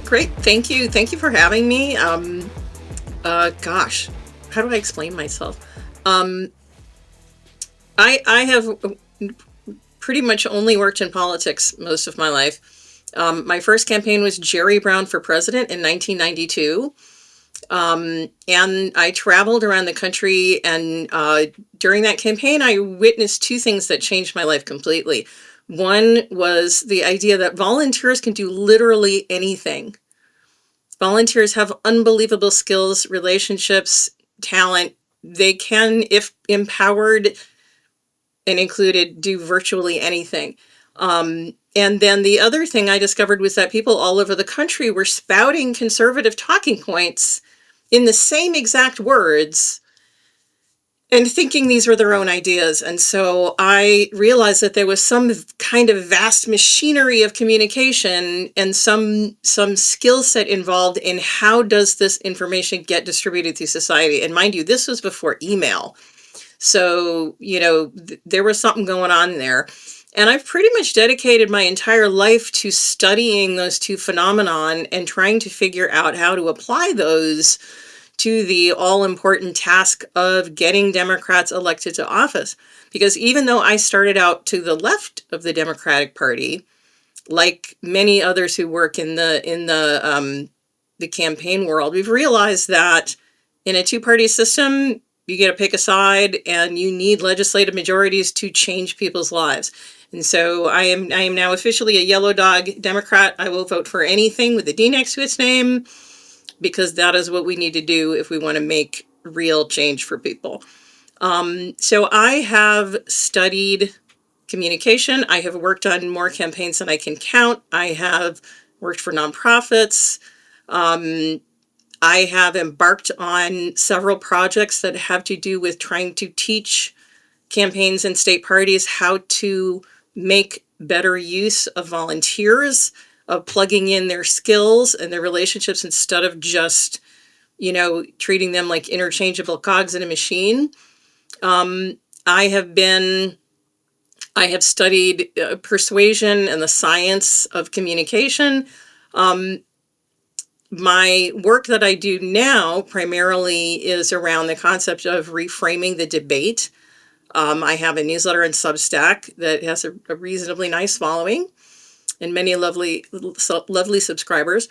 Great. Thank you. Thank you for having me. Gosh, how do I explain myself? Um, I have pretty much only worked in politics most of my life. My first campaign was Jerry Brown for president in 1992. And I traveled around the country, and during that campaign, I witnessed two things that changed my life completely. One was the idea that volunteers can do literally anything. Volunteers have unbelievable skills, relationships, talent. They can, if empowered and included, do virtually anything. And then the other thing I discovered was that people all over the country were spouting conservative talking points in the same exact words and thinking these were their own ideas. And so I realized that there was some kind of vast machinery of communication and some skill set involved in how does this information get distributed through society. And mind you, this was before email. So, there was something going on there. And I've pretty much dedicated my entire life to studying those two phenomenon and trying to figure out how to apply those to the all-important task of getting Democrats elected to office. Because even though I started out to the left of the Democratic Party, like many others who work in the campaign world, we've realized that in a two-party system, you get to pick a side, and you need legislative majorities to change people's lives. And so I am now officially a yellow dog Democrat. I will vote for anything with a D next to its name, because that is what we need to do if we want to make real change for people. So I have studied communication. I have worked on more campaigns than I can count. I have worked for nonprofits. I have embarked on several projects that have to do with trying to teach campaigns and state parties how to make better use of volunteers, of plugging in their skills and their relationships instead of just, treating them like interchangeable cogs in a machine. I have studied persuasion and the science of communication. My work that I do now primarily is around the concept of reframing the debate. I have a newsletter and Substack that has a reasonably nice following and many lovely subscribers.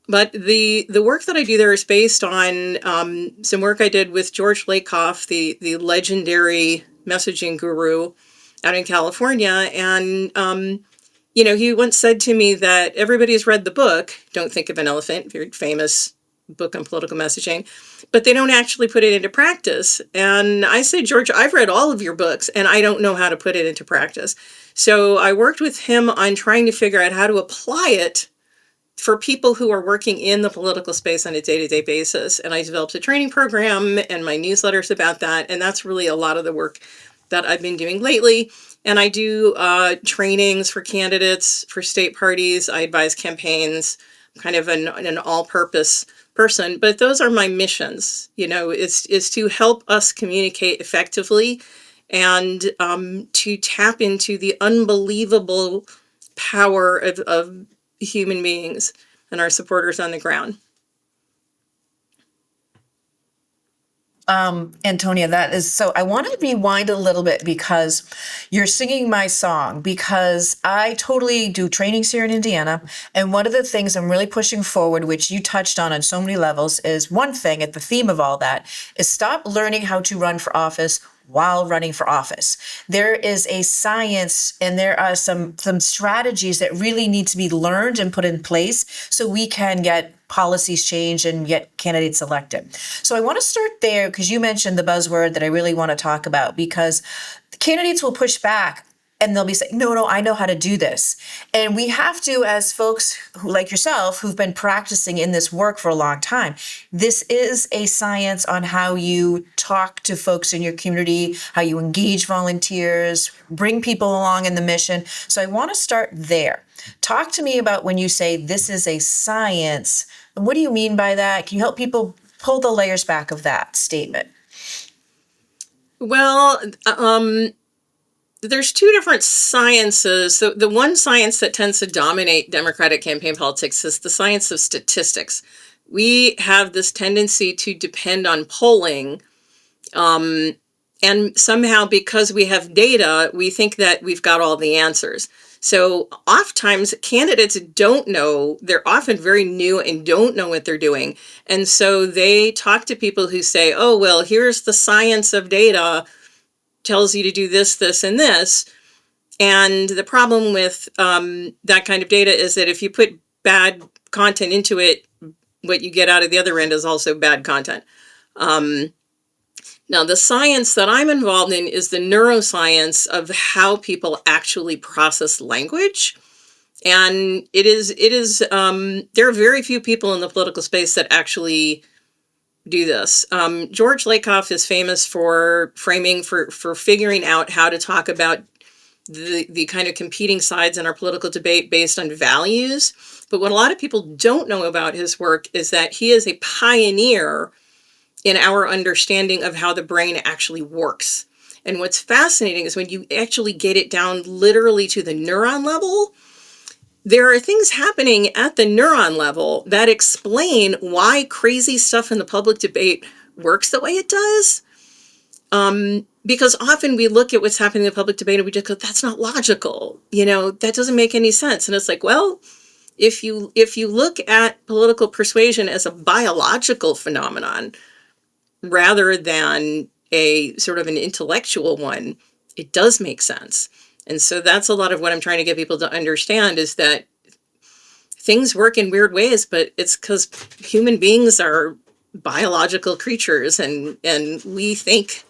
But the work that I do there is based on some work I did with George Lakoff, the legendary messaging guru out in California. And, he once said to me that everybody's read the book, Don't Think of an Elephant, very famous book on political messaging, but they don't actually put it into practice. And I said, George, I've read all of your books and I don't know how to put it into practice. So I worked with him on trying to figure out how to apply it for people who are working in the political space on a day-to-day basis. And I developed a training program, and my newsletter's about that. And that's really a lot of the work that I've been doing lately. And I do trainings for candidates, for state parties. I advise campaigns, kind of an all-purpose person. But those are my missions, is to help us communicate effectively and to tap into the unbelievable power of human beings and our supporters on the ground. Antonia, that is so. I want to rewind a little bit because you're singing my song, because I totally do trainings here in Indiana. And one of the things I'm really pushing forward, which you touched on so many levels, is one thing at the theme of all that is stop learning how to run for office while running for office. There is a science and there are some strategies that really need to be learned and put in place so we can get policies changed and get candidates elected. So I want to start there because you mentioned the buzzword that I really want to talk about, because candidates will push back and they'll be saying, no, I know how to do this. And we have to, as folks like yourself who've been practicing in this work for a long time, this is a science on how you talk to folks in your community, how you engage volunteers, bring people along in the mission. So I want to start there. Talk to me about when you say this is a science. What do you mean by that? Can you help people pull the layers back of that statement? Well, there's two different sciences. The one science that tends to dominate Democratic campaign politics is the science of statistics. We have this tendency to depend on polling. And somehow, because we have data, we think that we've got all the answers. So oftentimes candidates don't know, they're often very new and don't know what they're doing. And so they talk to people who say, oh, well, here's the science of data, tells you to do this, this, and this. And the problem with that kind of data is that if you put bad content into it, what you get out of the other end is also bad content. Now, the science that I'm involved in is the neuroscience of how people actually process language. And there are very few people in the political space that actually do this. George Lakoff is famous for framing, for figuring out how to talk about the kind of competing sides in our political debate based on values. But what a lot of people don't know about his work is that he is a pioneer in our understanding of how the brain actually works. And what's fascinating is when you actually get it down literally to the neuron level, there are things happening at the neuron level that explain why crazy stuff in the public debate works the way it does. Because often we look at what's happening in the public debate and we just go, that's not logical. That doesn't make any sense. And it's like, well, if you look at political persuasion as a biological phenomenon rather than a sort of an intellectual one, it does make sense. And so that's a lot of what I'm trying to get people to understand, is that things work in weird ways, but it's because human beings are biological creatures, and we think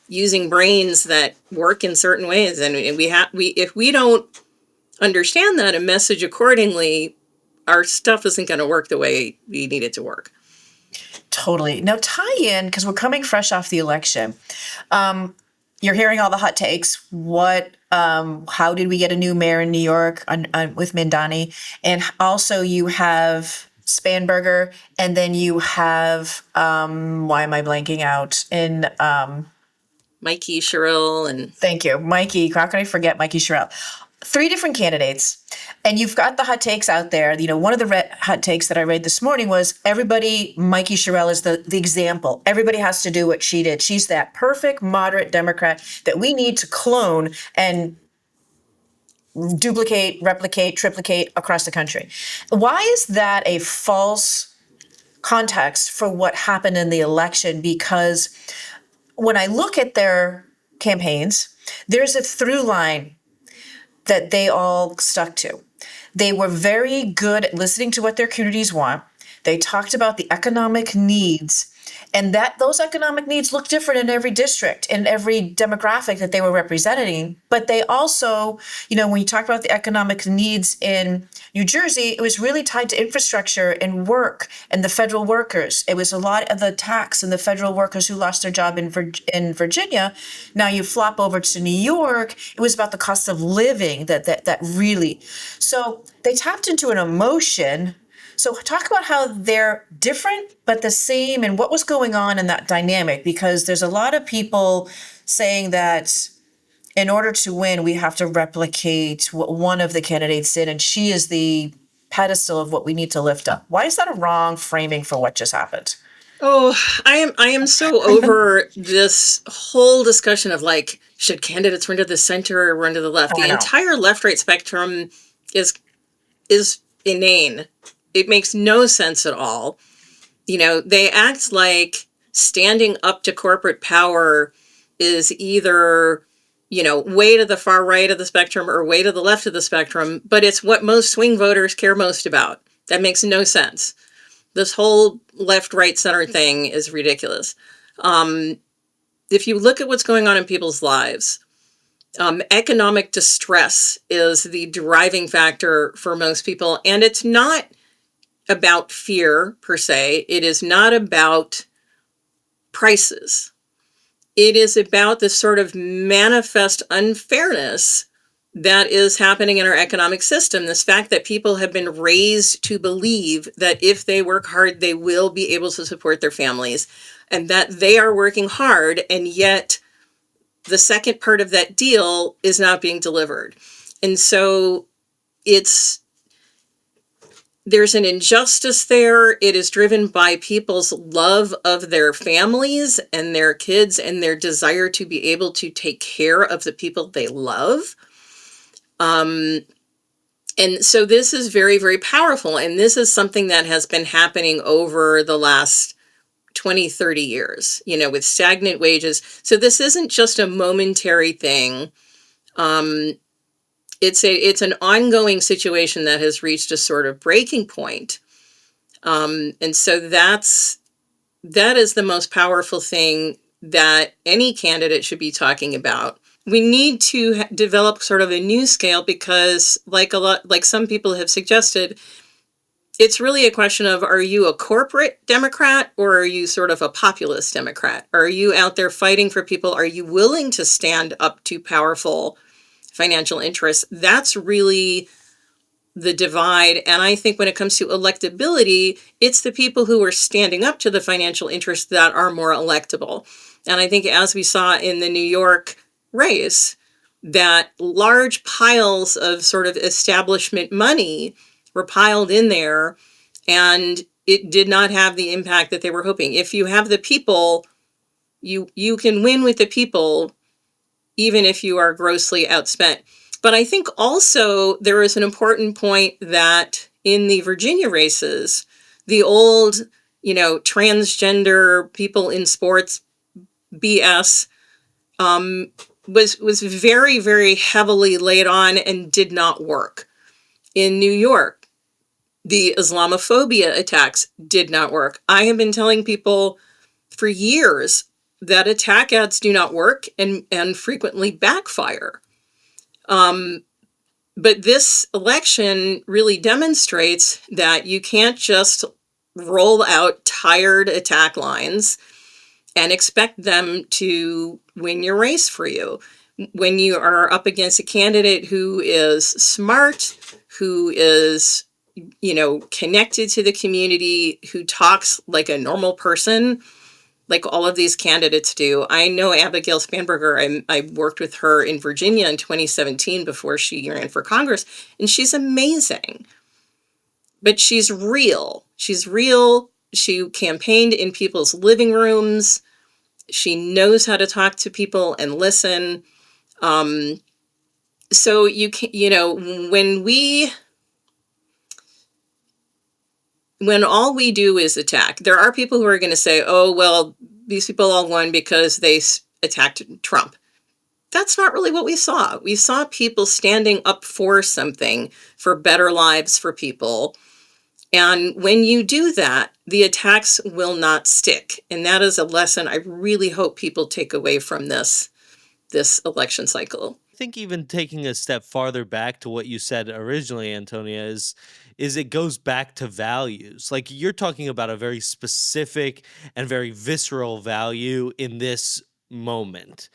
using brains that work in certain ways. And if we don't understand that and message accordingly, our stuff isn't going to work the way we need it to work. Totally. Now tie in, because we're coming fresh off the election. You're hearing all the hot takes. How did we get a new mayor in New York with Mindani? And also you have Spanberger, and then you have, why am I blanking out? Mikey Sherrill and... Thank you. Mikey. How can I forget Mikey Sherrill? 3 different candidates, and you've got the hot takes out there. One of the hot takes that I read this morning was Mikey Sherrill is the example. Everybody has to do what she did. She's that perfect moderate Democrat that we need to clone and duplicate, replicate, triplicate across the country. Why is that a false context for what happened in the election? Because when I look at their campaigns, there's a through line that they all stuck to. They were very good at listening to what their communities want. They talked about the economic needs, and that those economic needs look different in every district, in every demographic that they were representing. But they also, when you talk about the economic needs in New Jersey, it was really tied to infrastructure and work and the federal workers. It was a lot of the tax and the federal workers who lost their job in Virginia. Now you flop over to New York, it was about the cost of living that really. So they tapped into an emotion. So talk about how they're different but the same, and what was going on in that dynamic, because there's a lot of people saying that in order to win, we have to replicate what one of the candidates did, and she is the pedestal of what we need to lift up. Why is that a wrong framing for what just happened? Oh, I am so over this whole discussion of should candidates run to the center or run to the left? The entire left-right spectrum is inane. It makes no sense at all. They act like standing up to corporate power is either, way to the far right of the spectrum or way to the left of the spectrum, but it's what most swing voters care most about. That makes no sense. This whole left, right, center thing is ridiculous. If you look at what's going on in people's lives, economic distress is the driving factor for most people, and it's not about fear per se. It is not about prices. It is about this sort of manifest unfairness that is happening in our economic system. This fact that people have been raised to believe that if they work hard, they will be able to support their families, and that they are working hard, and yet the second part of that deal is not being delivered. And so it's there's an injustice there. It is driven by people's love of their families and their kids and their desire to be able to take care of the people they love. And so this is very, very powerful. And this is something that has been happening over the last 20, 30 years, with stagnant wages. So this isn't just a momentary thing. It's an ongoing situation that has reached a sort of breaking point. And so that is the most powerful thing that any candidate should be talking about. We need to develop sort of a new scale because, like some people have suggested, it's really a question of, are you a corporate Democrat or are you sort of a populist Democrat? Are you out there fighting for people? Are you willing to stand up to powerful financial interests? That's really the divide. And I think when it comes to electability, it's the people who are standing up to the financial interests that are more electable. And I think, as we saw in the New York race, that large piles of sort of establishment money were piled in there, and it did not have the impact that they were hoping. If you have the people, you can win with the people, even if you are grossly outspent. But I think also there is an important point that in the Virginia races, the old, transgender people in sports BS was very, very heavily laid on and did not work. In New York, the Islamophobia attacks did not work. I have been telling people for years that attack ads do not work and frequently backfire. But this election really demonstrates that you can't just roll out tired attack lines and expect them to win your race for you. When you are up against a candidate who is smart, who is, connected to the community, who talks like a normal person, like all of these candidates do. I know Abigail Spanberger. I worked with her in Virginia in 2017 before she ran for Congress, and she's amazing. But she's real. She's real. She campaigned in people's living rooms. She knows how to talk to people and listen. So when all we do is attack, there are people who are going to say, oh, well, these people all won because they attacked Trump. That's not really what we saw. We saw people standing up for something, for better lives for people. And when you do that, the attacks will not stick. And that is a lesson I really hope people take away from this election cycle. I think even taking a step farther back to what you said originally, Antonia, is it goes back to values. Like you're talking about a very specific and very visceral value in this moment,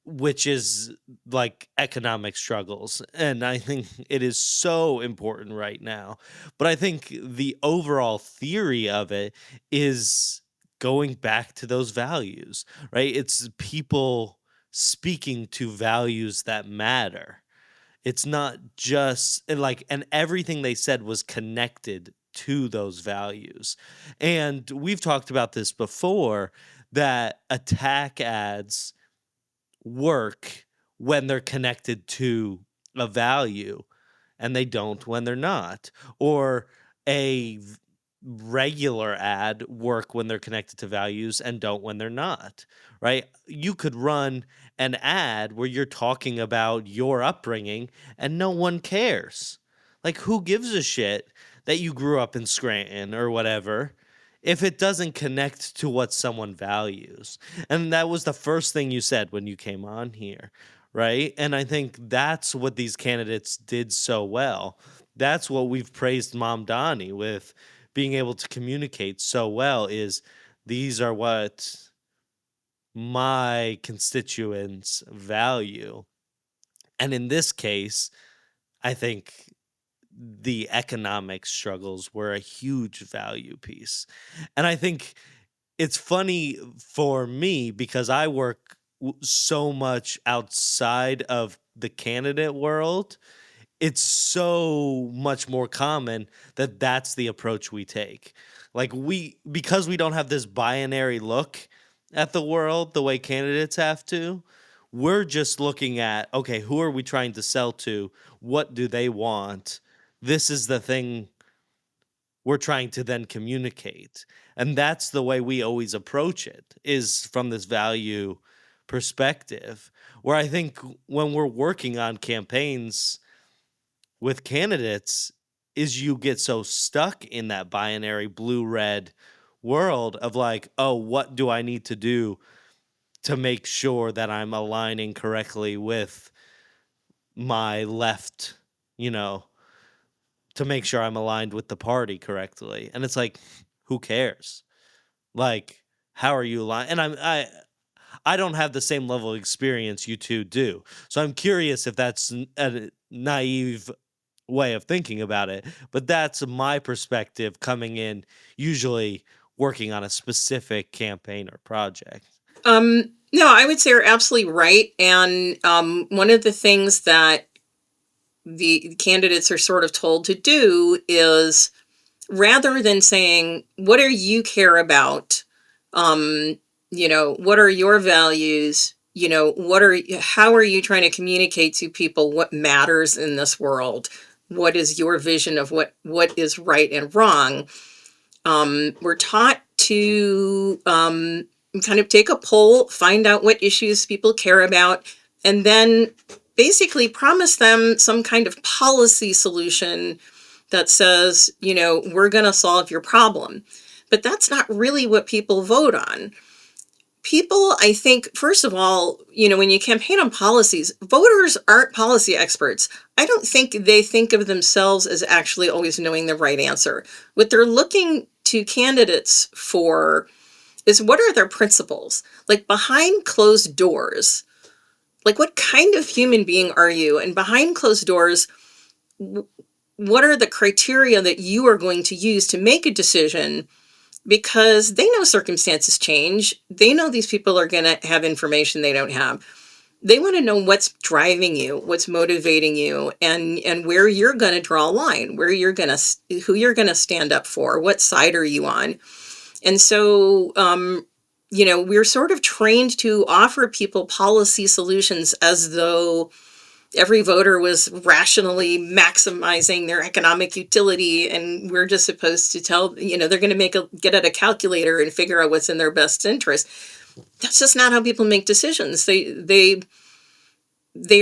which is like economic struggles. And I think it is so important right now. But I think the overall theory of it is going back to those values, right? It's people speaking to values that matter. It's not just and everything they said was connected to those values. And we've talked about this before that attack ads work when they're connected to a value and they don't when they're not. Or regular ad work when they're connected to values and don't when they're not, right? You could run an ad where you're talking about your upbringing and no one cares. Like, who gives a shit that you grew up in Scranton or whatever if it doesn't connect to what someone values? And that was the first thing you said when you came on here, right? And I think that's what these candidates did so well. That's what we've praised Mom Donnie with being able to communicate so well, is these are what my constituents value. And in this case, I think the economic struggles were a huge value piece. And I think it's funny for me because I work so much outside of the candidate world, it's so much more common that that's the approach we take. Like because we don't have this binary look at the world the way candidates have to, we're just looking at, okay, who are we trying to sell to? What do they want? This is the thing we're trying to then communicate. And that's the way we always approach it, is from this value perspective. Where I think when we're working on campaigns with candidates, is you get so stuck in that binary blue red world of like, oh, what do I need to do to make sure that I'm aligning correctly with my left, you know, to make sure I'm aligned with the party correctly. And it's like, who cares? Like, how are you aligned? And I don't have the same level of experience you two do. So I'm curious if that's a naive way of thinking about it, but that's my perspective coming in, usually working on a specific campaign or project. No, I would say you're absolutely right. And one of the things that the candidates are sort of told to do is, rather than saying, what do you care about? What are your values? How are you trying to communicate to people what matters in this world? What is your vision of what is right and wrong? We're taught to kind of take a poll, find out what issues people care about, and then basically promise them some kind of policy solution that says, we're going to solve your problem. But that's not really what people vote on. People, I think, first of all, when you campaign on policies, voters aren't policy experts. I don't think they think of themselves as actually always knowing the right answer. What they're looking to candidates for is, what are their principles? Like, behind closed doors, like, what kind of human being are you? And behind closed doors, what are the criteria that you are going to use to make a decision? Because they know circumstances change. They know these people are going to have information they don't have. They want to know what's driving you, what's motivating you, and where you're going to draw a line, who you're going to stand up for, what side are you on. And so, we're sort of trained to offer people policy solutions as though every voter was rationally maximizing their economic utility, and we're just supposed to tell, they're going to get out a calculator and figure out what's in their best interest. That's just not how people make decisions. They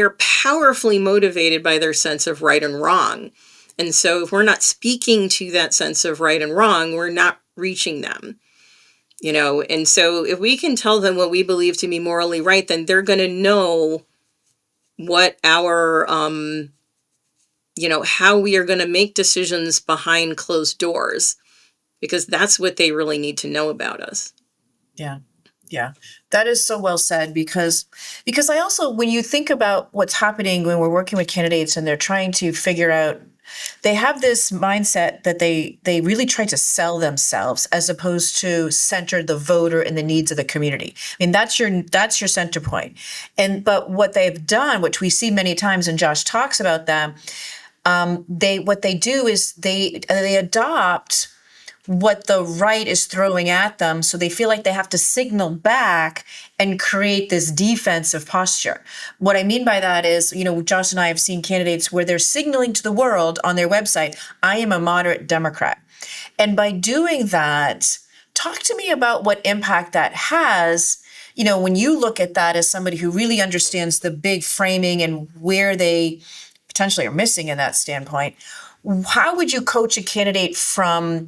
are powerfully motivated by their sense of right and wrong. And so if we're not speaking to that sense of right and wrong, we're not reaching them. And so if we can tell them what we believe to be morally right, then they're going to know what our, how we are going to make decisions behind closed doors, because that's what they really need to know about us. Yeah. Yeah, that is so well said, because I also, when you think about what's happening when we're working with candidates and they're trying to figure out, they have this mindset that they really try to sell themselves as opposed to center the voter and the needs of the community. I mean, that's your center point. But what they've done, which we see many times, and Josh talks about them, what they do is they adopt what the right is throwing at them. So they feel like they have to signal back and create this defensive posture. What I mean by that is, Josh and I have seen candidates where they're signaling to the world on their website, I am a moderate Democrat. And by doing that, talk to me about what impact that has. When you look at that as somebody who really understands the big framing and where they potentially are missing in that standpoint, how would you coach a candidate from,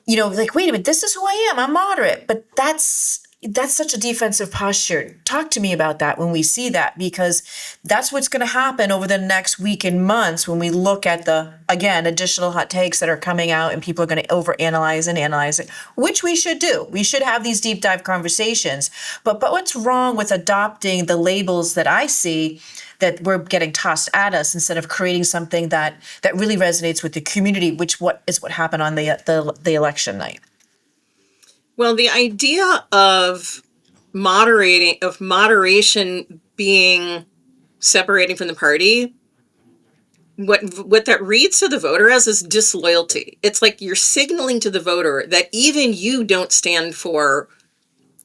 like, wait a minute, this is who I am, I'm moderate, but that's such a defensive posture. Talk to me about that when we see that, because that's what's going to happen over the next week and months when we look at the, again, additional hot takes that are coming out and people are going to overanalyze and analyze it, which we should do. We should have these deep dive conversations. But what's wrong with adopting the labels that I see that we're getting tossed at us instead of creating something that really resonates with the community, which is what happened on the election night? Well, the idea of moderation being separating from the party, what that reads to the voter as is disloyalty. It's like you're signaling to the voter that even you don't stand for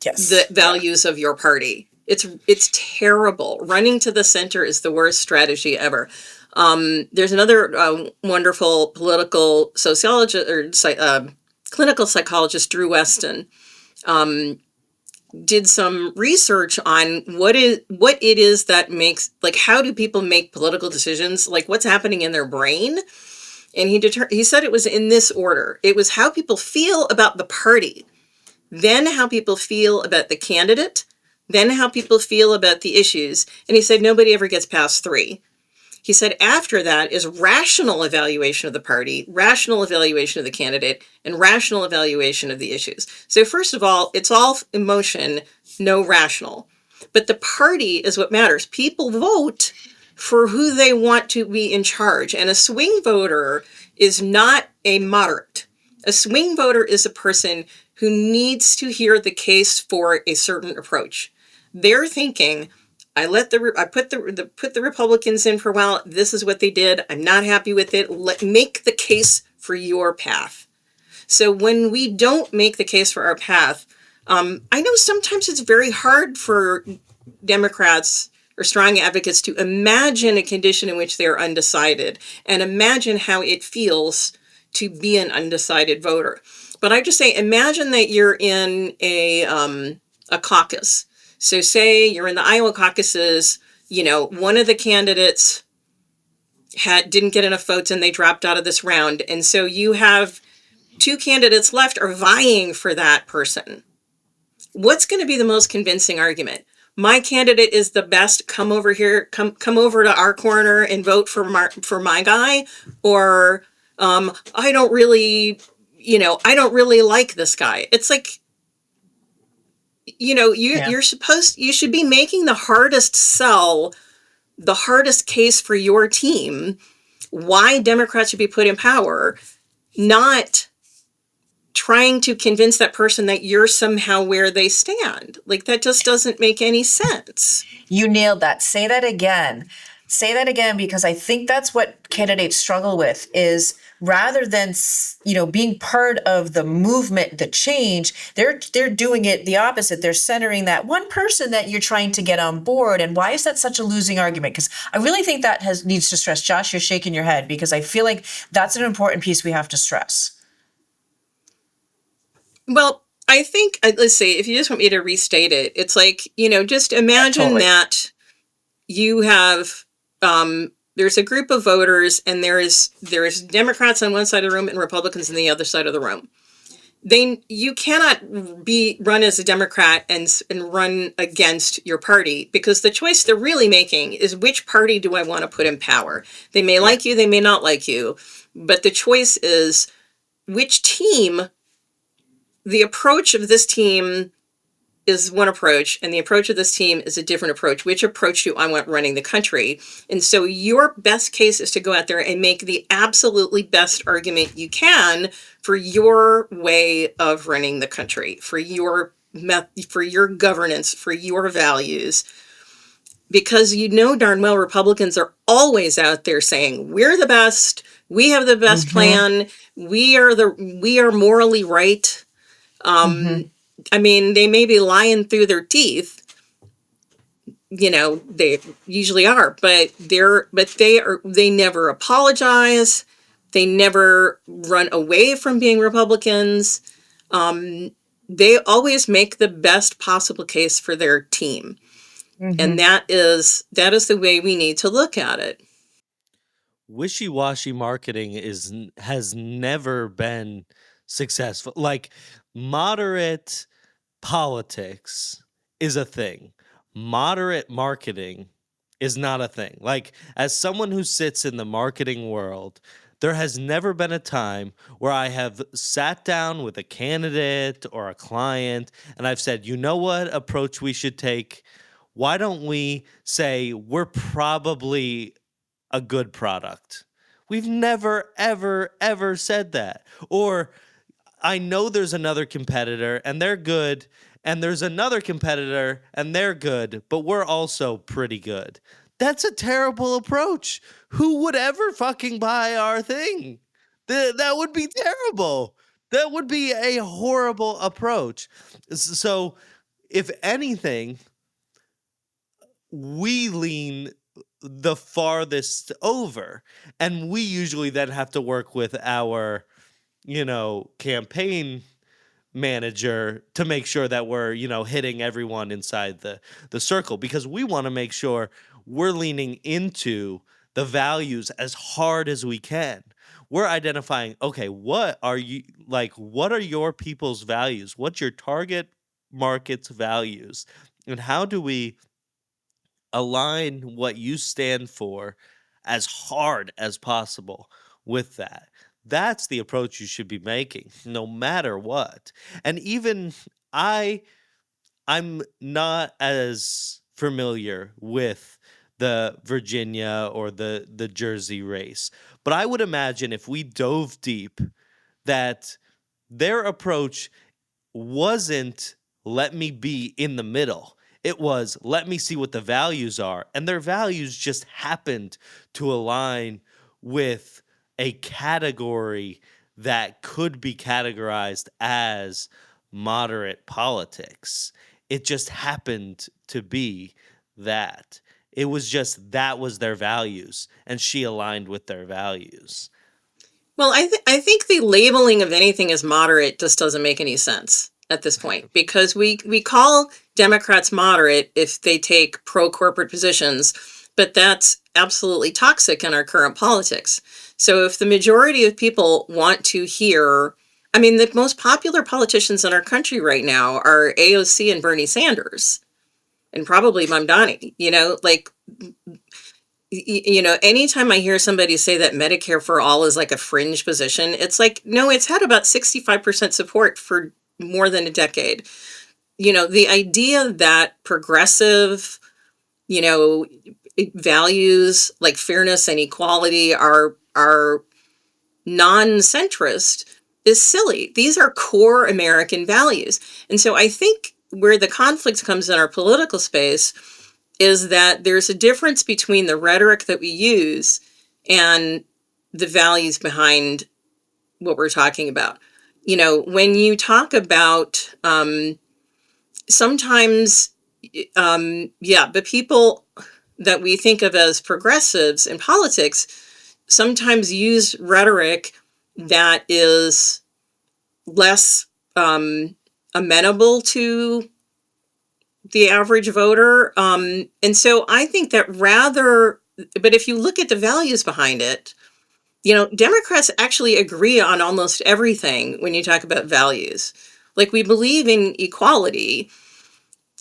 the Yes. Yeah. values of your party. It's terrible. Running to the center is the worst strategy ever. There's another wonderful political sociologist or clinical psychologist, Drew Weston, did some research on what it is that makes, like, how do people make political decisions, like what's happening in their brain. And he said it was in this order. It was how people feel about the party, then how people feel about the candidate, then how people feel about the issues. And he said nobody ever gets past 3. He said after that is rational evaluation of the party, rational evaluation of the candidate, and rational evaluation of the issues. So first of all, it's all emotion, no rational. But the party is what matters. People vote for who they want to be in charge. And a swing voter is not a moderate. A swing voter is a person who needs to hear the case for a certain approach. They're thinking, I put the Republicans in for a while. This is what they did. I'm not happy with it. Make the case for your path. So when we don't make the case for our path, I know sometimes it's very hard for Democrats or strong advocates to imagine a condition in which they are undecided and imagine how it feels to be an undecided voter. But I just say, imagine that you're in a caucus. So say you're in the Iowa caucuses, one of the candidates didn't get enough votes and they dropped out of this round. And so you have 2 candidates left are vying for that person. What's going to be the most convincing argument? My candidate is the best. Come over here, come over to our corner and vote for my guy. Or I don't really like this guy. It's like, Yeah. you should be making the hardest sell, the hardest case for your team, why Democrats should be put in power, not trying to convince that person that you're somehow where they stand. Like, that just doesn't make any sense. You nailed that. Say that again. Say that again, because I think that's what candidates struggle with is rather than, being part of the movement, the change, they're doing it the opposite. They're centering that one person that you're trying to get on board. And why is that such a losing argument? Because I really think that needs to stress. Josh, you're shaking your head because I feel like that's an important piece we have to stress. Well, I think, let's see, if you just want me to restate it, it's like, just Yeah, imagine totally. that you have, there's a group of voters and there's Democrats on one side of the room and Republicans on the other side of the room. You cannot run as a Democrat and run against your party, because the choice they're really making is, which party do I want to put in power? They may like you, they may not like you, but the choice is which team. The approach of this team is one approach, and the approach of this team is a different approach. Which approach do I want running the country? And so your best case is to go out there and make the absolutely best argument you can for your way of running the country, for your governance, for your values. Because darn well Republicans are always out there saying, we're the best, we have the best Mm-hmm. plan, we are morally right. Mm-hmm. I mean, they may be lying through their teeth. They usually are, but they never apologize. They never run away from being Republicans. They always make the best possible case for their team. And Mm-hmm. that is the way we need to look at it. Wishy-washy marketing has never been successful. Like, moderate politics is a thing. Moderate marketing is not a thing. Like, as someone who sits in the marketing world, there has never been a time where I have sat down with a candidate or a client and I've said, you know what approach we should take? Why don't we say we're probably a good product? We've never, ever, ever said that. Or I know there's another competitor and they're good and there's another competitor and they're good, but we're also pretty good. That's a terrible approach. Who would ever fucking buy our thing? That would be terrible. That would be a horrible approach. So, if anything, we lean the farthest over, and we usually then have to work with our, campaign manager to make sure that we're, hitting everyone inside the circle, because we want to make sure we're leaning into the values as hard as we can. We're identifying, okay, what are your people's values? What's your target market's values? And how do we align what you stand for as hard as possible with that? That's the approach you should be making, no matter what. And even I I'm not as familiar with the Virginia or the Jersey race, but I would imagine if we dove deep that their approach wasn't let me be in the middle. It was let me see what the values are. And their values just happened to align with a category that could be categorized as moderate politics. It just happened to be that. It was just that was their values, and she aligned with their values. Well, I think the labeling of anything as moderate just doesn't make any sense at this point, because we call Democrats moderate if they take pro corporate positions, but that's absolutely toxic in our current politics. So if the majority of people want to hear, I mean, the most popular politicians in our country right now are AOC and Bernie Sanders, and probably Mamdani. Like, anytime I hear somebody say that Medicare for all is like a fringe position, it's like, no, it's had about 65% support for more than a decade. The idea that progressive, you know, values like fairness and equality are non-centrist is silly. These are core American values. And so I think where the conflict comes in our political space is that there's a difference between the rhetoric that we use and the values behind what we're talking about. When you talk about sometimes, the people that we think of as progressives in politics sometimes use rhetoric that is less amenable to the average voter. And so I think that but if you look at the values behind it, Democrats actually agree on almost everything when you talk about values. Like, we believe in equality.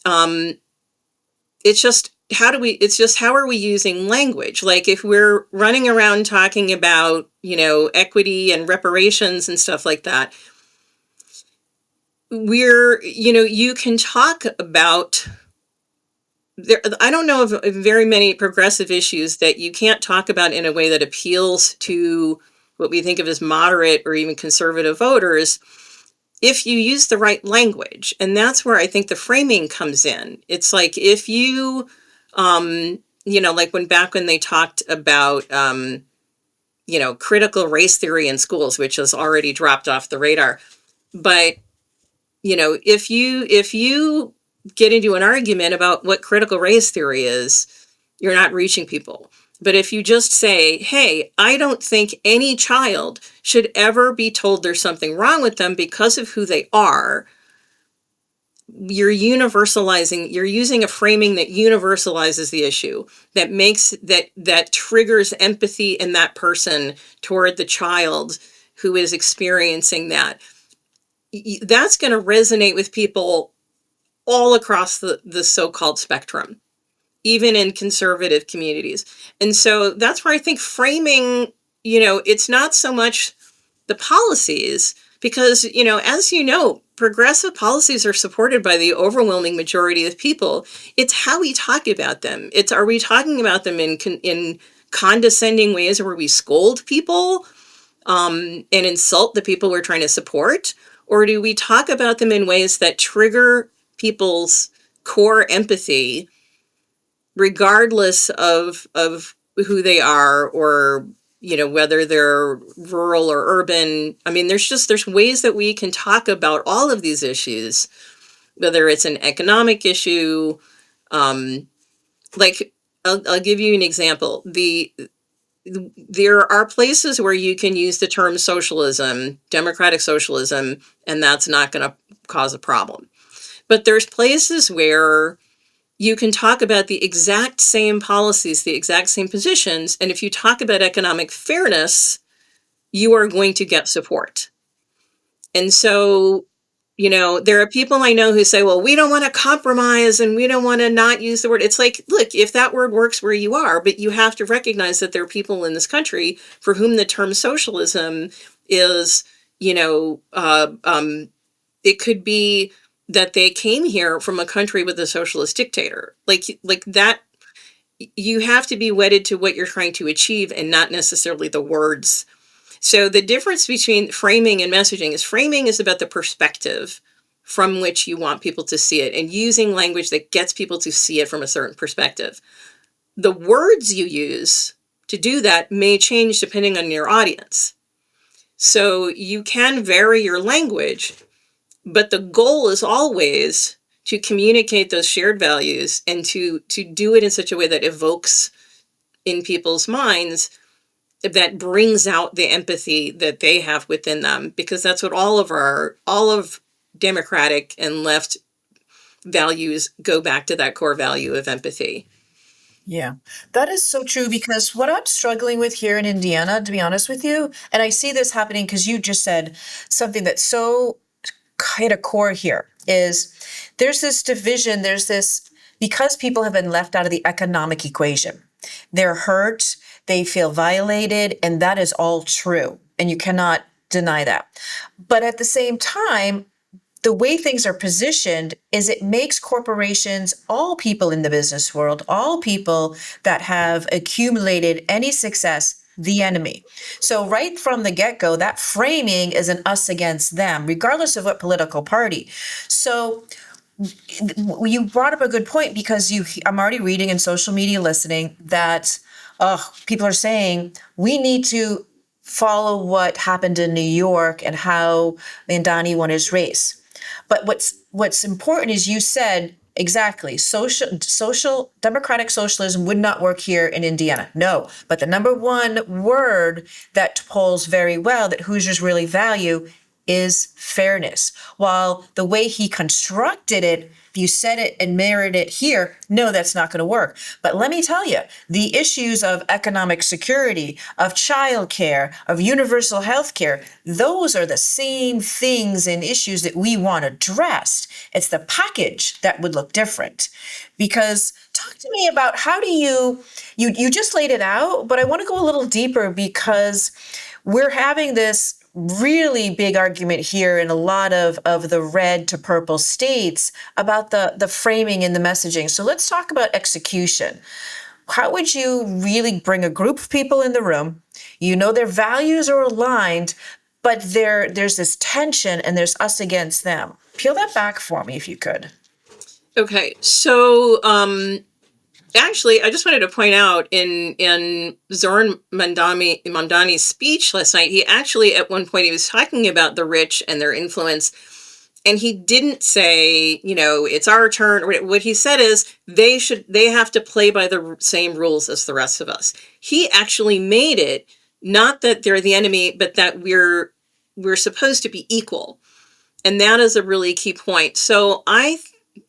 It's just how are we using language? Like, if we're running around talking about, equity and reparations and stuff like that, you can talk about I don't know of very many progressive issues that you can't talk about in a way that appeals to what we think of as moderate or even conservative voters if you use the right language. And that's where I think the framing comes in. It's like, if you, like when they talked about, critical race theory in schools, which has already dropped off the radar. But, if you get into an argument about what critical race theory is, you're not reaching people. But if you just say, hey, I don't think any child should ever be told there's something wrong with them because of who they are, you're using a framing that universalizes the issue, that triggers empathy in that person toward the child who is experiencing that. That's going to resonate with people all across the so-called spectrum, even in conservative communities. And so that's where I think framing, it's not so much the policies, because, as progressive policies are supported by the overwhelming majority of people. It's how we talk about them. Are we talking about them in condescending ways where we scold people and insult the people we're trying to support? Or do we talk about them in ways that trigger people's core empathy, regardless of who they are, or whether they're rural or urban. I mean, there's ways that we can talk about all of these issues, whether it's an economic issue. Like, I'll give you an example. There are places where you can use the term socialism, democratic socialism, and that's not going to cause a problem. But there's places where you can talk about the exact same policies, the exact same positions, and if you talk about economic fairness, you are going to get support. And so, there are people I know who say, well, we don't want to compromise and we don't want to not use the word. It's like, look, if that word works where you are, but you have to recognize that there are people in this country for whom the term socialism is, it could be that they came here from a country with a socialist dictator. Like that, you have to be wedded to what you're trying to achieve and not necessarily the words. So the difference between framing and messaging is framing is about the perspective from which you want people to see it, and using language that gets people to see it from a certain perspective. The words you use to do that may change depending on your audience. So you can vary your language, but the goal is always to communicate those shared values and to do it in such a way that evokes in people's minds, that brings out the empathy that they have within them, because that's what all of democratic and left values go back to, that core value of empathy. Yeah, that is so true, because what I'm struggling with here in Indiana, to be honest with you, and I see this happening because you just said something that's so hit a core here, is there's this division, because people have been left out of the economic equation. They're hurt, they feel violated, and that is all true. And you cannot deny that. But at the same time, the way things are positioned is it makes corporations, all people in the business world, all people that have accumulated any success, the enemy. So right from the get-go, that framing is an us against them, regardless of what political party. So you brought up a good point, because I'm already reading in social media, listening, that people are saying we need to follow what happened in New York and how Mandani won his race. But what's important is, you said exactly, social democratic socialism would not work here in Indiana. No, but the number one word that polls very well, that Hoosiers really value, is fairness. While the way he constructed it, if you said it and mirrored it here, no, that's not going to work. But let me tell you, the issues of economic security, of childcare, of universal health care, those are the same things and issues that we want addressed. It's the package that would look different. Because talk to me about, how do you just laid it out, but I want to go a little deeper, because we're having this really big argument here in a lot of the red to purple states about the framing and the messaging. So let's talk about execution. How would you really bring a group of people in the room? Their values are aligned, but there's this tension and there's us against them. Peel that back for me, if you could. Okay, so actually, I just wanted to point out, in Zoran Mamdani's speech last night, he actually, at one point, he was talking about the rich and their influence, and he didn't say, it's our turn. What he said is they have to play by the same rules as the rest of us. He actually made it not that they're the enemy, but that we're supposed to be equal, and that is a really key point. So I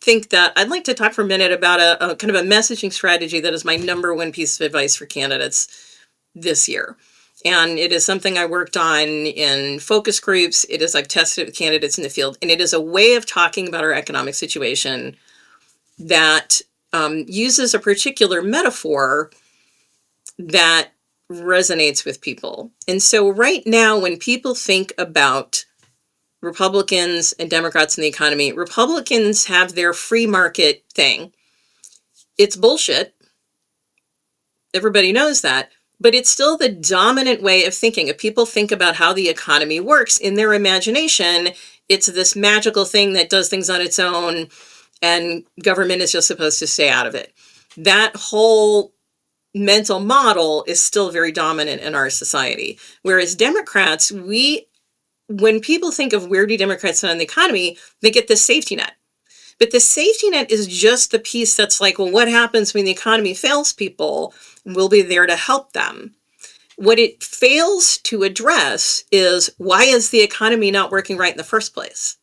think that I'd like to talk for a minute about a kind of a messaging strategy that is my number one piece of advice for candidates this year. And it is something I worked on in focus groups. It is, I've tested it with candidates in the field, and it is a way of talking about our economic situation that uses a particular metaphor that resonates with people. And so right now, when people think about Republicans and Democrats in the economy, Republicans have their free market thing. It's bullshit. Everybody knows that. But it's still the dominant way of thinking. If people think about how the economy works in their imagination, it's this magical thing that does things on its own. and government is just supposed to stay out of it. That whole mental model is still very dominant in our society. Whereas Democrats, when people think of where do Democrats stand on the economy, they get the safety net. But the safety net is just the piece that's like, well, what happens when the economy fails people? We'll be there to help them. What it fails to address is, why is the economy not working right in the first place?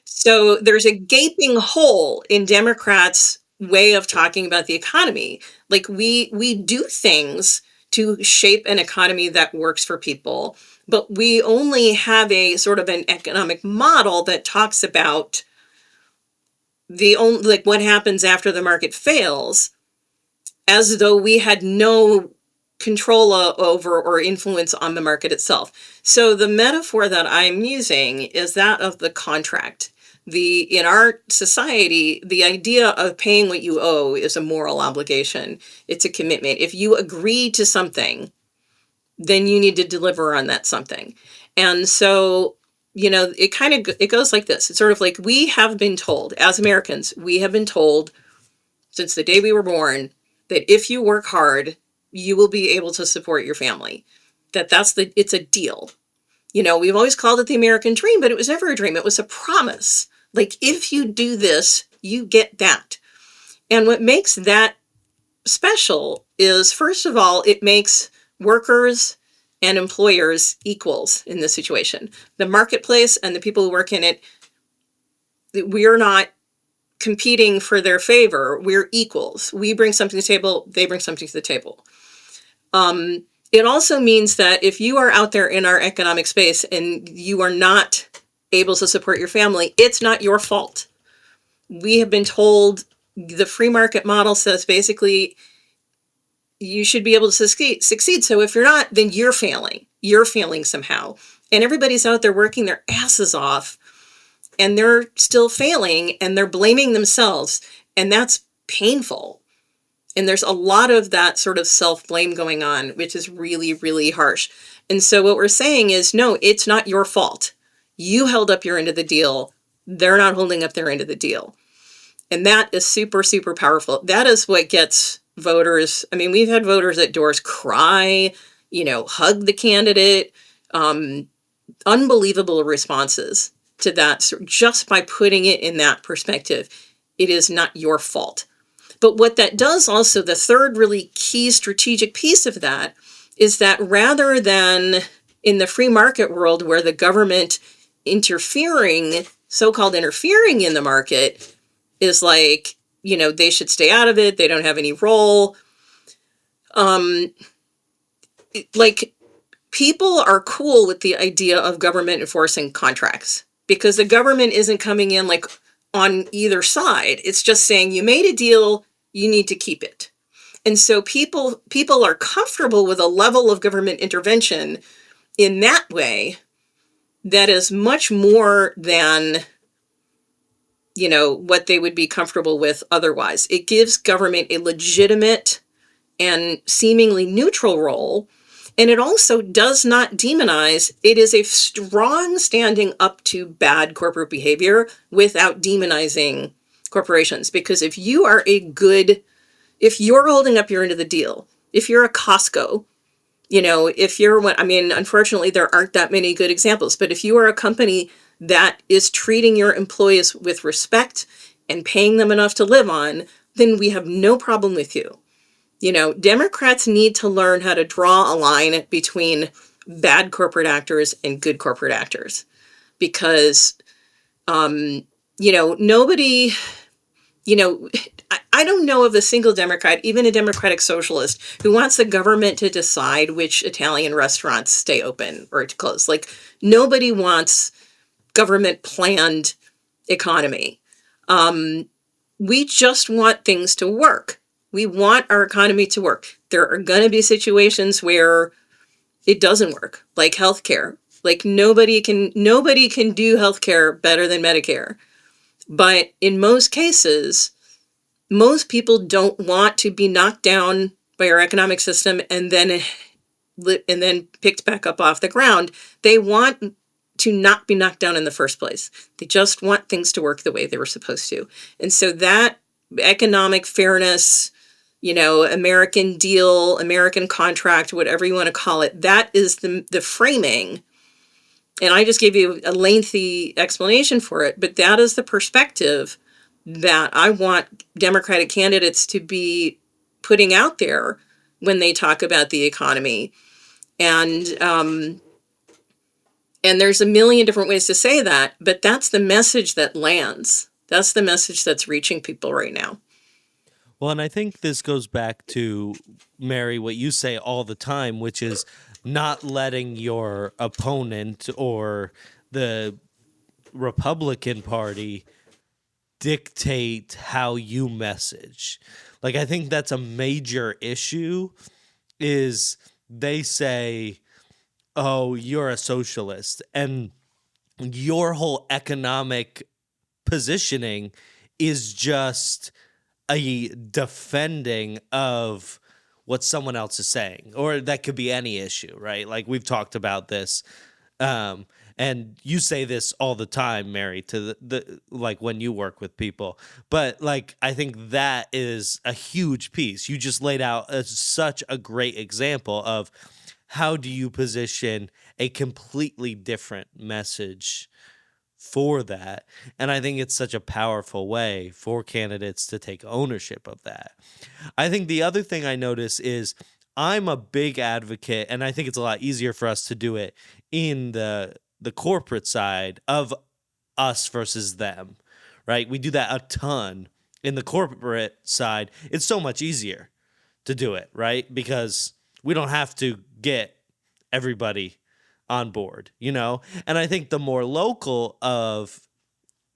So there's a gaping hole in Democrats' way of talking about the economy. Like, we do things to shape an economy that works for people, but we only have a sort of an economic model that talks about like what happens after the market fails, as though we had no control over or influence on the market itself. So the metaphor that I'm using is that of the contract. In our society, the idea of paying what you owe is a moral obligation. It's a commitment. If you agree to something, then you need to deliver on that something. And so, it goes like this. It's sort of like, we have been told, as Americans, we have been told since the day we were born, that if you work hard, you will be able to support your family. It's a deal. We've always called it the American dream, but it was never a dream. It was a promise. Like, if you do this, you get that. And what makes that special is, first of all, it makes workers and employers equals in this situation. The marketplace and the people who work in it, we're not competing for their favor. We're equals. We bring something to the table, they bring something to the table. It also means that if you are out there in our economic space and you are not able to support your family, it's not your fault. We have been told the free market model says basically you should be able to succeed. So if you're not, then you're failing. You're failing somehow. And everybody's out there working their asses off, and they're still failing, and they're blaming themselves. And that's painful. And there's a lot of that sort of self-blame going on, which is really, really harsh. And so what we're saying is, no, it's not your fault. You held up your end of the deal. They're not holding up their end of the deal. And that is super, super powerful. That is what gets voters. I mean, we've had voters at doors cry, hug the candidate, unbelievable responses to that, just by putting it in that perspective. It is not your fault. But what that does also, the third really key strategic piece of that, is that rather than in the free market world where the government so-called interfering in the market is like, they should stay out of it, they don't have any role. Like, people are cool with the idea of government enforcing contracts, because the government isn't coming in like on either side. It's just saying, you made a deal, you need to keep it. And so people are comfortable with a level of government intervention in that way that is much more than, what they would be comfortable with otherwise. It gives government a legitimate and seemingly neutral role. And it also does not demonize. It is a strong standing up to bad corporate behavior without demonizing corporations. Because if you're holding up your end of the deal, if you're a Costco, unfortunately, there aren't that many good examples, but if you are a company that is treating your employees with respect and paying them enough to live on, then we have no problem with you. Democrats need to learn how to draw a line between bad corporate actors and good corporate actors, because, nobody, I don't know of a single Democrat, even a Democratic socialist, who wants the government to decide which Italian restaurants stay open or to close. Like, nobody wants government planned economy. We just want things to work. We want our economy to work. There are going to be situations where it doesn't work, like healthcare. Like, nobody can do healthcare better than Medicare. But in most cases, most people don't want to be knocked down by our economic system and then picked back up off the ground. They want to not be knocked down in the first place. They just want things to work the way they were supposed to. And so that economic fairness, American deal, American contract, whatever you want to call it, that is the framing. And I just gave you a lengthy explanation for it, but that is the perspective that I want Democratic candidates to be putting out there when they talk about the economy. And there's a million different ways to say that, but that's the message that lands. That's the message that's reaching people right now. Well, and I think this goes back to, Mary, what you say all the time, which is not letting your opponent or the Republican Party dictate how you message. Like, I think that's a major issue, is they say, oh, you're a socialist, and your whole economic positioning is just a defending of what someone else is saying, or that could be any issue, right? Like, we've talked about this, and you say this all the time, Mary, to the like when you work with people. But like, I think that is a huge piece. You just laid out such a great example of how do you position a completely different message for that. And I think it's such a powerful way for candidates to take ownership of that. I think the other thing I notice is I'm a big advocate, and I think it's a lot easier for us to do it in the corporate side of us versus them, right? We do that a ton in the corporate side. It's so much easier to do it, right? Because we don't have to get everybody on board, And I think the more local of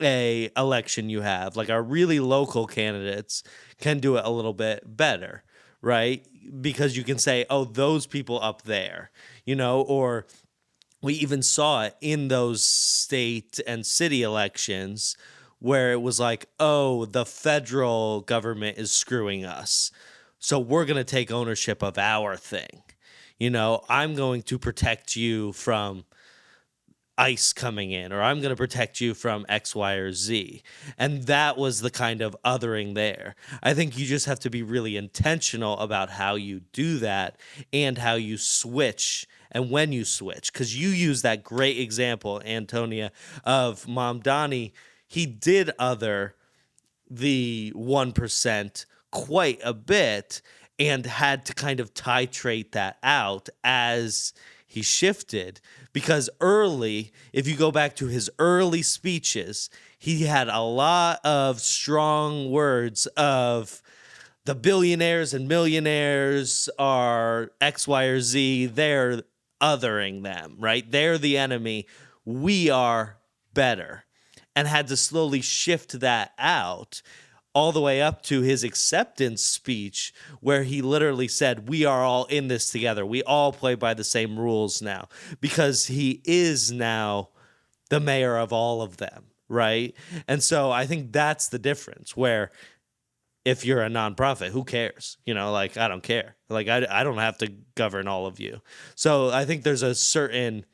a election you have, like our really local candidates can do it a little bit better, right? Because you can say, oh, those people up there, or we even saw it in those state and city elections where it was like, oh, the federal government is screwing us, so we're going to take ownership of our thing. I'm going to protect you from ICE coming in, or I'm going to protect you from X, Y, or Z. And that was the kind of othering there. I think you just have to be really intentional about how you do that and how you switch and when you switch. Because you use that great example, Antonia, of Mom Donnie. He did other the 1% quite a bit and had to kind of titrate that out as he shifted, because early, if you go back to his early speeches, he had a lot of strong words of the billionaires and millionaires are X, Y, or Z. They're othering them, right? They're the enemy. We are better. And had to slowly shift that out all the way up to his acceptance speech, where he literally said, we are all in this together. We all play by the same rules now, because he is now the mayor of all of them, right? And so I think that's the difference, where if you're a nonprofit, who cares? Like, I don't care. Like, I don't have to govern all of you. So I think there's a certain,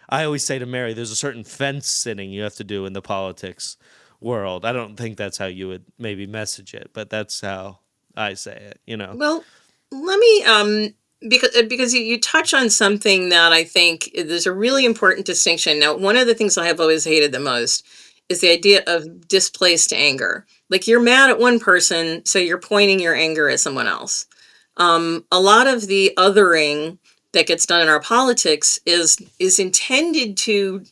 I always say to Mary, there's a certain fence sitting you have to do in the politics world. I don't think that's how you would maybe message it, but that's how I say it. Well, let me because you touch on something that I think there's a really important distinction. Now, one of the things I have always hated the most is the idea of displaced anger. Like, you're mad at one person, so you're pointing your anger at someone else. A lot of the othering that gets done in our politics is intended to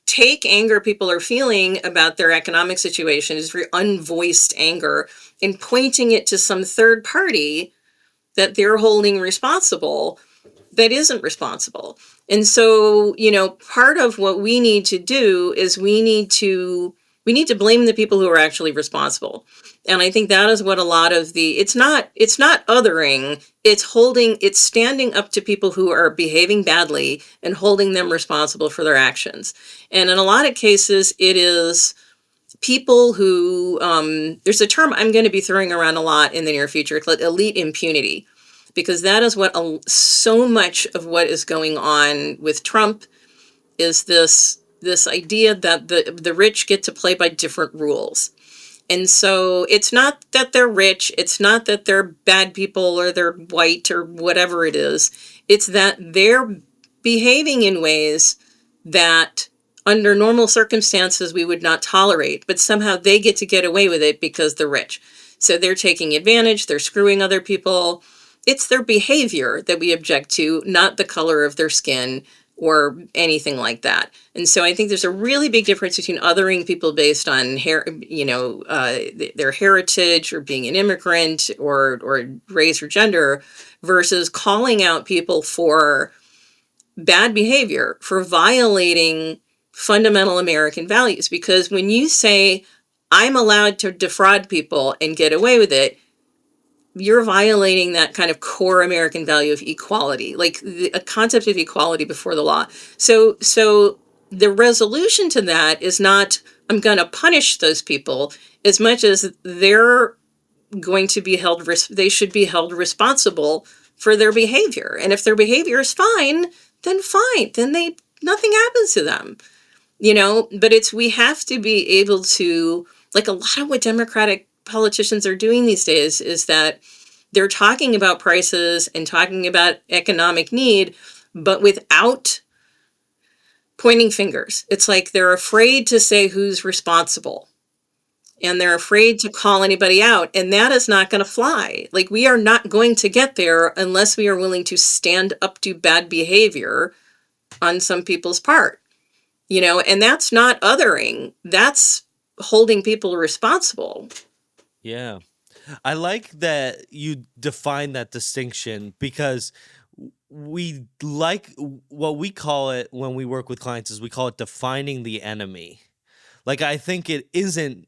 take anger people are feeling about their economic situation, is very unvoiced anger, and pointing it to some third party that they're holding responsible that isn't responsible. And so, part of what we need to do is we need to blame the people who are actually responsible. And I think that is what a lot of it's not othering, it's standing up to people who are behaving badly and holding them responsible for their actions. And in a lot of cases, it is people who, there's a term I'm going to be throwing around a lot in the near future called elite impunity, because that is what so much of what is going on with Trump is this this idea that the rich get to play by different rules. And so it's not that they're rich, it's not that they're bad people or they're white or whatever it is. It's that they're behaving in ways that under normal circumstances we would not tolerate, but somehow they get to get away with it because they're rich. So they're taking advantage, they're screwing other people. It's their behavior that we object to, not the color of their skin or anything like that. And so I think there's a really big difference between othering people based on their heritage or being an immigrant or race or gender versus calling out people for bad behavior, for violating fundamental American values. Because when you say, I'm allowed to defraud people and get away with it, you're violating that kind of core American value of equality, like a concept of equality before the law. So the resolution to that is not, I'm going to punish those people, as much as they're going to be they should be held responsible for their behavior. And if their behavior is fine, then nothing happens to them. But we have to be able to, like, a lot of what Democratic politicians are doing these days is that they're talking about prices and talking about economic need, but without pointing fingers. It's like they're afraid to say who's responsible, and they're afraid to call anybody out, and that is not going to fly. Like, we are not going to get there unless we are willing to stand up to bad behavior on some people's part. And that's not othering, that's holding people responsible. Yeah. I like that you define that distinction, because we like what we call it when we work with clients is we call it defining the enemy. Like, I think it isn't,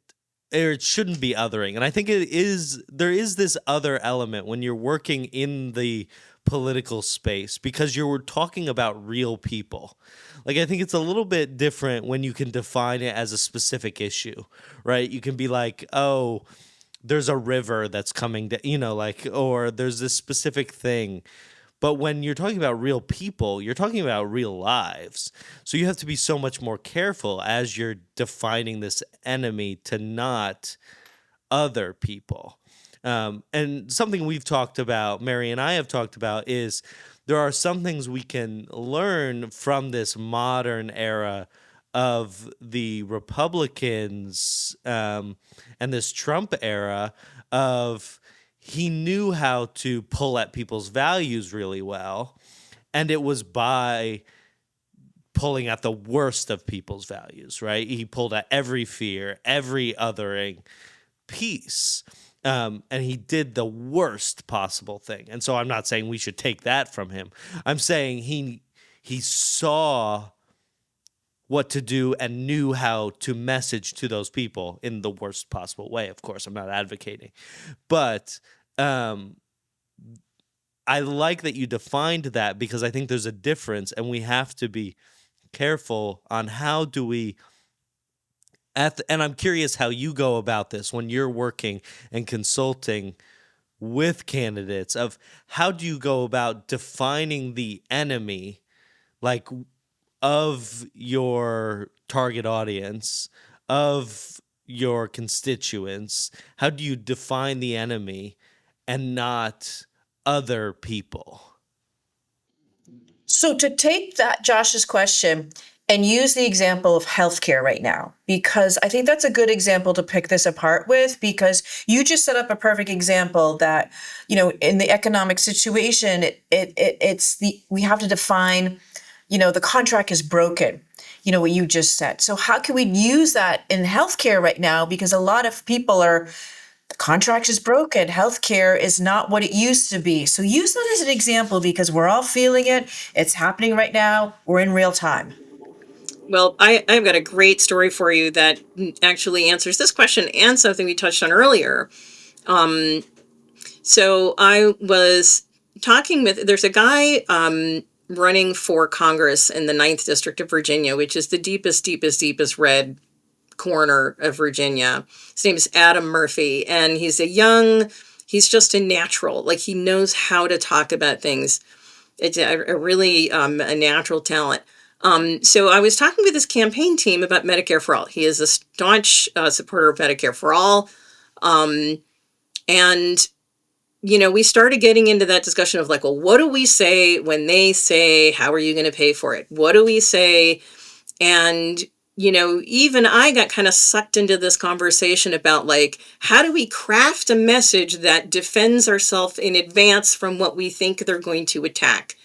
or it shouldn't be othering. And I think there is this other element when you're working in the political space, because you're talking about real people. Like, I think it's a little bit different when you can define it as a specific issue, right? You can be like, oh, there's a river that's coming to, or there's this specific thing. But when you're talking about real people, you're talking about real lives. So you have to be so much more careful as you're defining this enemy to not other people. And something we've talked about, Mary and I have talked about, is there are some things we can learn from this modern era of the Republicans and this Trump era of he knew how to pull at people's values really well, and it was by pulling at the worst of people's values, right? He pulled at every fear, every othering piece, and he did the worst possible thing. And so I'm not saying we should take that from him. I'm saying he saw what to do and knew how to message to those people in the worst possible way. Of course, I'm not advocating, but I like that you defined that, because I think there's a difference, and we have to be careful on how do we and I'm curious how you go about this when you're working and consulting with candidates, of how do you go about defining the enemy, like, of your target audience, of your constituents? How do you define the enemy and not other people? So to take that Josh's question and use the example of healthcare right now, because I think that's a good example to pick this apart with, because you just set up a perfect example that, in the economic situation, we have to define, the contract is broken, what you just said. So how can we use that in healthcare right now? Because a lot of people the contract is broken. Healthcare is not what it used to be. So use that as an example, because we're all feeling it. It's happening right now. We're in real time. Well, I've got a great story for you that actually answers this question and something we touched on earlier. So I was talking there's a guy running for Congress in the 9th District of Virginia, which is the deepest red corner of Virginia. His name is Adam Murphy, and he's just a natural. Like, he knows how to talk about things. It's a really a natural talent. So I was talking with his campaign team about Medicare for All. He is a staunch supporter of Medicare for All. And, we started getting into that discussion of like, well, what do we say when they say, how are you going to pay for it? What do we say? And, even I got kind of sucked into this conversation about like, how do we craft a message that defends ourselves in advance from what we think they're going to attack?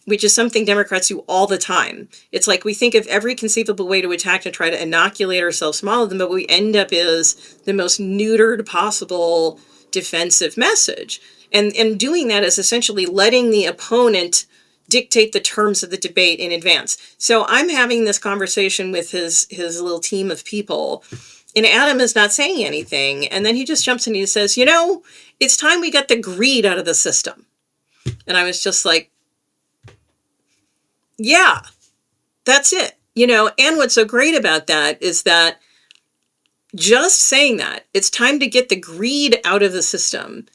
Which is something Democrats do all the time. It's like we think of every conceivable way to attack to try to inoculate ourselves small of them, but what we end up is the most neutered possible defensive message. And doing that is essentially letting the opponent dictate the terms of the debate in advance. So I'm having this conversation with his little team of people, and Adam is not saying anything. And then he just jumps in and he says, it's time we got the greed out of the system. And I was just like, yeah, that's it. And what's so great about that is that just saying that it's time to get the greed out of the system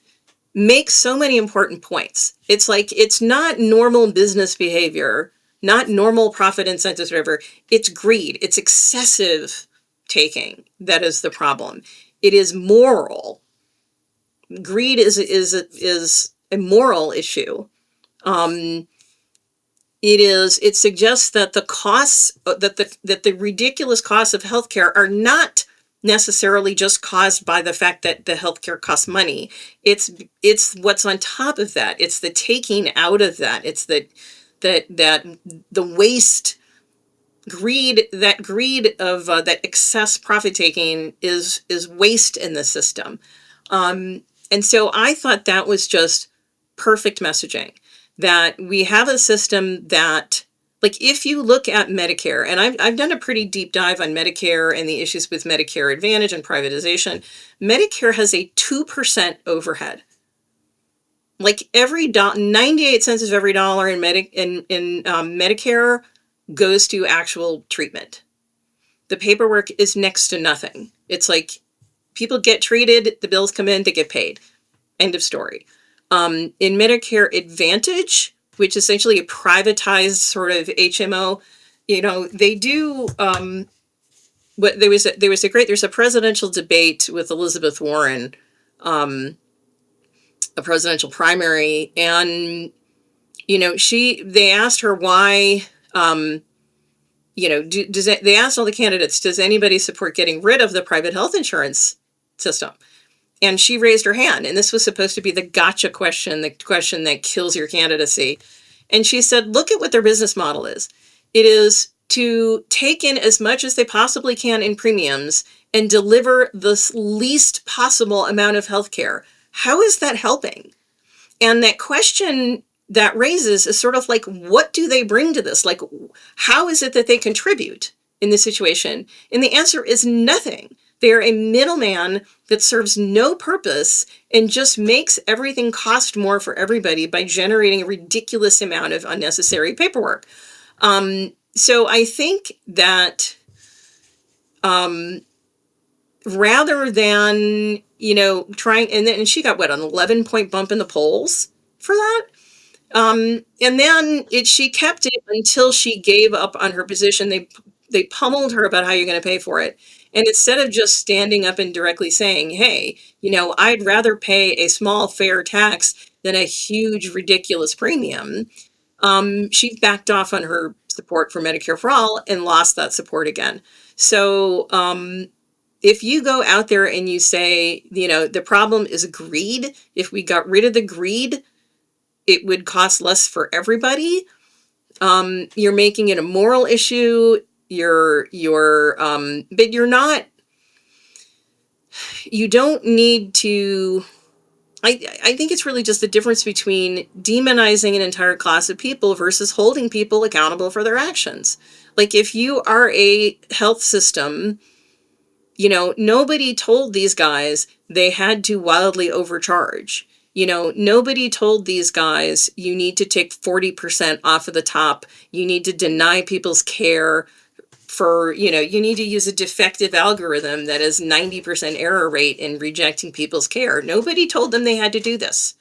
makes so many important points. It's like, it's not normal business behavior, not normal profit incentives, whatever. It's greed. It's excessive taking. That is the problem. It is moral. Greed is a moral issue. It suggests that the costs, that the ridiculous costs of healthcare are not necessarily just caused by the fact that the healthcare costs money. It's what's on top of that. It's the taking out of that. It's that the waste, greed of that excess profit taking is waste in the system. And so I thought that was just perfect messaging. That we have a system that, like, if you look at Medicare, and I've done a pretty deep dive on Medicare and the issues with Medicare Advantage and privatization, Medicare has a 2% overhead. Like 98 cents of every dollar in Medicare goes to actual treatment. The paperwork is next to nothing. It's like people get treated, the bills come in, they get paid. End of story. In Medicare Advantage, which is essentially a privatized sort of HMO, they do there's a presidential debate with Elizabeth Warren, a presidential primary, and they asked her why, they asked all the candidates, does anybody support getting rid of the private health insurance system? And she raised her hand, and this was supposed to be the gotcha question, the question that kills your candidacy. And she said, look at what their business model is. It is to take in as much as they possibly can in premiums and deliver the least possible amount of healthcare. How is that helping? And that question that raises is sort of like, what do they bring to this? Like, how is it that they contribute in this situation? And the answer is nothing. They're a middleman that serves no purpose and just makes everything cost more for everybody by generating a ridiculous amount of unnecessary paperwork. So I think that rather than, trying, and she got an 11-point bump in the polls for that. And then she kept it until she gave up on her position. They pummeled her about how you're going to pay for it. And instead of just standing up and directly saying, hey, I'd rather pay a small fair tax than a huge ridiculous premium, she backed off on her support for Medicare for All and lost that support again. So if you go out there and you say, the problem is greed, if we got rid of the greed, it would cost less for everybody. You're making it a moral issue. But you're not, you don't need to, I think it's really just the difference between demonizing an entire class of people versus holding people accountable for their actions. Like if you are a health system, nobody told these guys they had to wildly overcharge. Nobody told these guys you need to take 40% off of the top. You need to deny people's care for, you need to use a defective algorithm that has 90% error rate in rejecting people's care. Nobody told them they had to do this.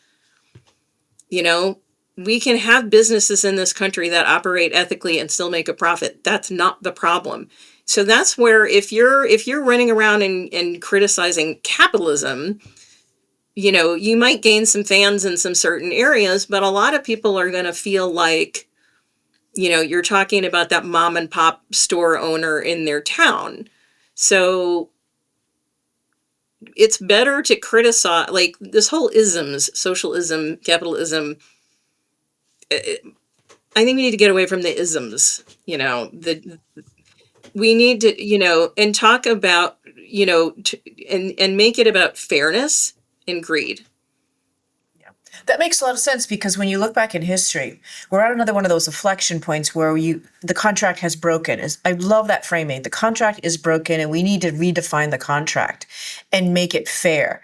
we can have businesses in this country that operate ethically and still make a profit. That's not the problem. So that's where if you're running around and criticizing capitalism, you might gain some fans in some certain areas, but a lot of people are going to feel like, you're talking about that mom and pop store owner in their town. So it's better to criticize, like this whole isms, socialism, capitalism. I think we need to get away from the isms. We need to, and talk about, and make it about fairness and greed. That makes a lot of sense because when you look back in history, we're at another one of those inflection points where the contract has broken. I love that framing. The contract is broken and we need to redefine the contract and make it fair.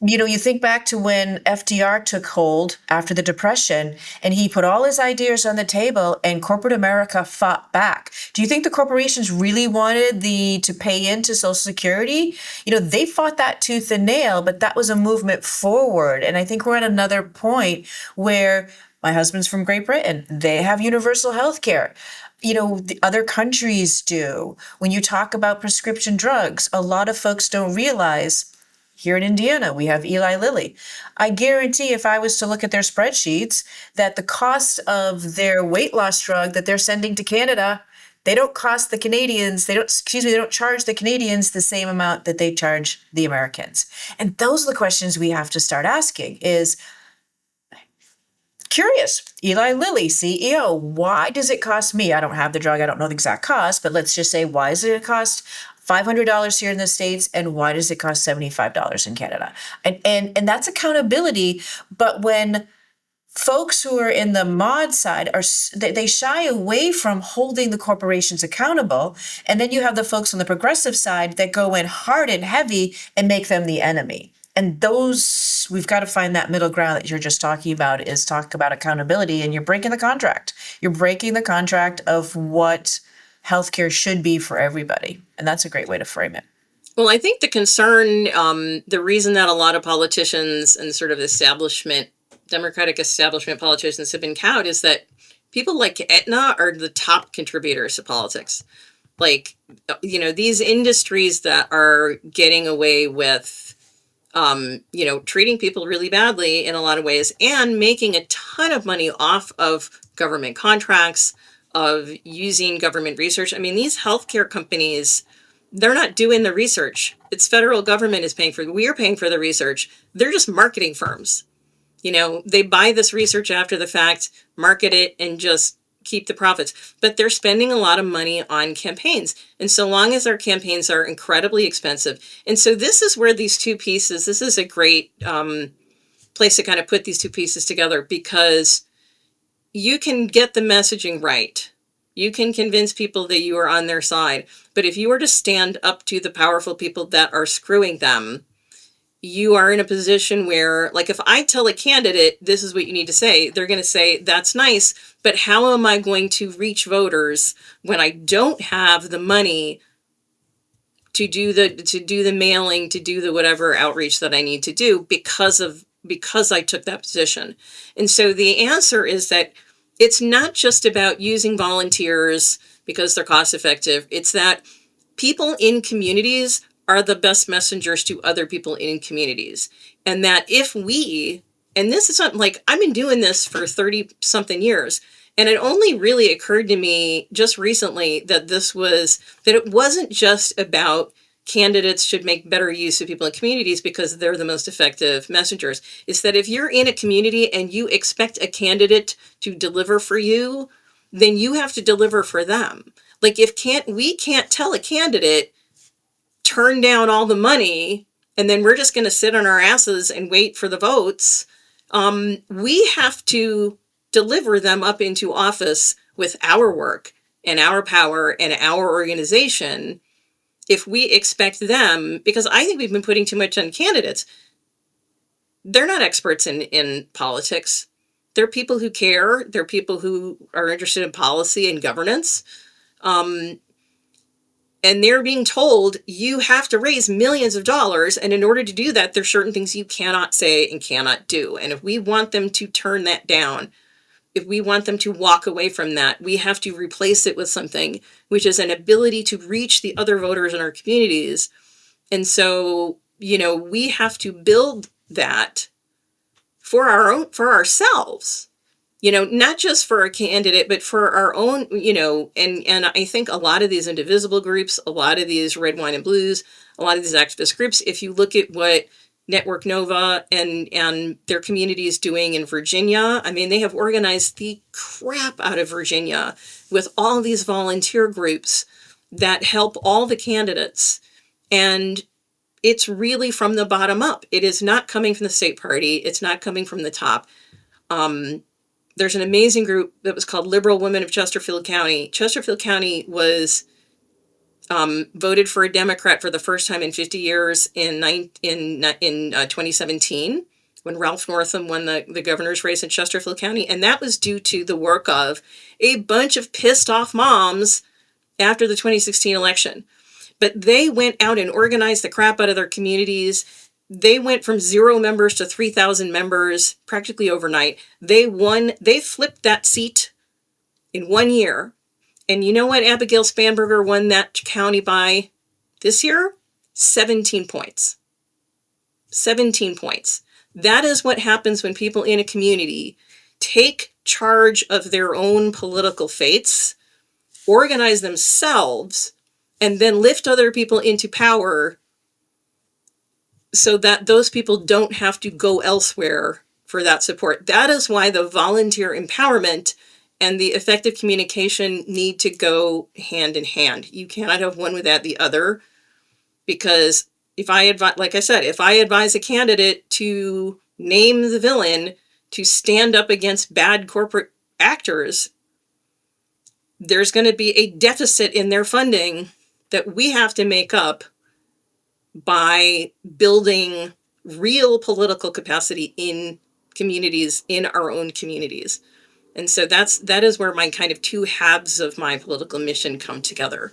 You think back to when FDR took hold after the Depression and he put all his ideas on the table and corporate America fought back. Do you think the corporations really wanted to pay into Social Security? They fought that tooth and nail, but that was a movement forward. And I think we're at another point where my husband's from Great Britain. They have universal health care. The other countries do. When you talk about prescription drugs, a lot of folks don't realize here in Indiana, we have Eli Lilly. I guarantee if I was to look at their spreadsheets that the cost of their weight loss drug that they're sending to Canada, they don't charge the Canadians the same amount that they charge the Americans. And those are the questions we have to start asking is, curious, Eli Lilly, CEO, why does it cost me? I don't have the drug, I don't know the exact cost, but let's just say, why does it cost $500 here in the States, and why does it cost $75 in Canada? And that's accountability. But when folks who are in the mod side they shy away from holding the corporations accountable, and then you have the folks on the progressive side that go in hard and heavy and make them the enemy. And we've got to find that middle ground that you're just talking about, is talk about accountability, and you're breaking the contract. You're breaking the contract of what healthcare should be for everybody. And that's a great way to frame it. Well, I think the concern, the reason that a lot of politicians and sort of Democratic establishment politicians have been cowed is that people like Aetna are the top contributors to politics. Like, these industries that are getting away with, treating people really badly in a lot of ways and making a ton of money off of government contracts, of using government research. I mean, these healthcare companies, they're not doing the research. It's federal government is paying for, we're paying for the research. They're just marketing firms. They buy this research after the fact, market it, and just keep the profits. But they're spending a lot of money on campaigns. And so long as our campaigns are incredibly expensive. And so this is where these two pieces, this is a great place to kind of put these two pieces together, because you can get the messaging right. You can convince people that you are on their side. But if you are to stand up to the powerful people that are screwing them, you are in a position where, like, if I tell a candidate, this is what you need to say, they're going to say, that's nice, but how am I going to reach voters when I don't have the money to do the mailing, to do the whatever outreach that I need to do because I took that position? And so the answer is that it's not just about using volunteers because they're cost effective. It's that people in communities are the best messengers to other people in communities. And that and this is something like, I've been doing this for 30 something years. And it only really occurred to me just recently that it wasn't just about candidates should make better use of people in communities because they're the most effective messengers. It's that if you're in a community and you expect a candidate to deliver for you, then you have to deliver for them. Like, we can't tell a candidate, turn down all the money, and then we're just going to sit on our asses and wait for the votes. We have to deliver them up into office with our work and our power and our organization. If we expect them, because I think we've been putting too much on candidates. They're not experts in politics. They're people who care. They're people who are interested in policy and governance. And they're being told, you have to raise millions of dollars. And in order to do that, there's certain things you cannot say and cannot do. And if we want them to turn that down, if we want them to walk away from that, we have to replace it with something, which is an ability to reach the other voters in our communities. And so, we have to build that for ourselves, not just for a candidate, but for our own, and I think a lot of these indivisible groups, a lot of these red, wine, and blues, a lot of these activist groups, if you look at what Network Nova and their community is doing in Virginia, I mean, they have organized the crap out of Virginia with all these volunteer groups that help all the candidates. And it's really from the bottom up. It is not coming from the state party. It's not coming from the top. There's an amazing group that was called Liberal Women of Chesterfield County. Chesterfield County was voted for a Democrat for the first time in 50 years in 2017, when Ralph Northam won the governor's race in Chesterfield County. And that was due to the work of a bunch of pissed off moms after the 2016 election. But they went out and organized the crap out of their communities. They went from 0 members to 3,000 members practically overnight. They flipped that seat in 1 year. And you know what Abigail Spanberger won that county by this year? 17 points. 17 points. That is what happens when people in a community take charge of their own political fates, organize themselves, and then lift other people into power so that those people don't have to go elsewhere for that support. That is why the volunteer empowerment and the effective communication need to go hand in hand. You cannot have one without the other, because like I said, if I advise a candidate to name the villain, to stand up against bad corporate actors, there's going to be a deficit in their funding that we have to make up by building real political capacity in communities, in our own communities. And so that is where my kind of two halves of my political mission come together.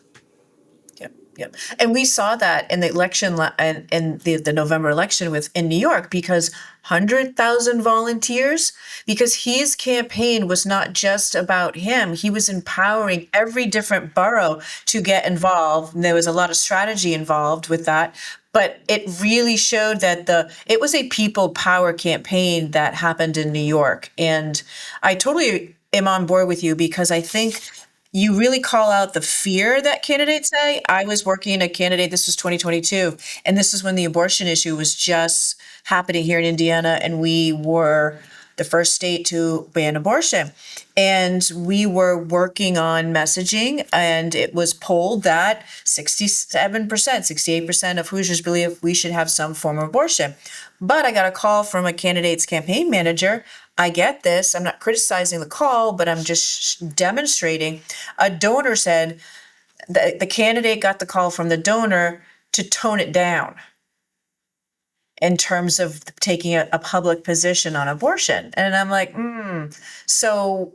Yep. And we saw that in the election and in the November election in New York, because 100,000 volunteers, because his campaign was not just about him. He was empowering every different borough to get involved. And there was a lot of strategy involved with that. But it really showed that it was a people power campaign that happened in New York. And I totally am on board with you, because I think you really call out the fear that candidates say. I was working a candidate, this was 2022, and this is when the abortion issue was just happening here in Indiana, and we were the first state to ban abortion. And we were working on messaging, and it was polled that 67%, 68% of Hoosiers believe we should have some form of abortion. But I got a call from a candidate's campaign manager. I get this. I'm not criticizing the call, but I'm just demonstrating. A donor said that the candidate got the call from the donor to tone it down in terms of taking a public position on abortion. And I'm like, So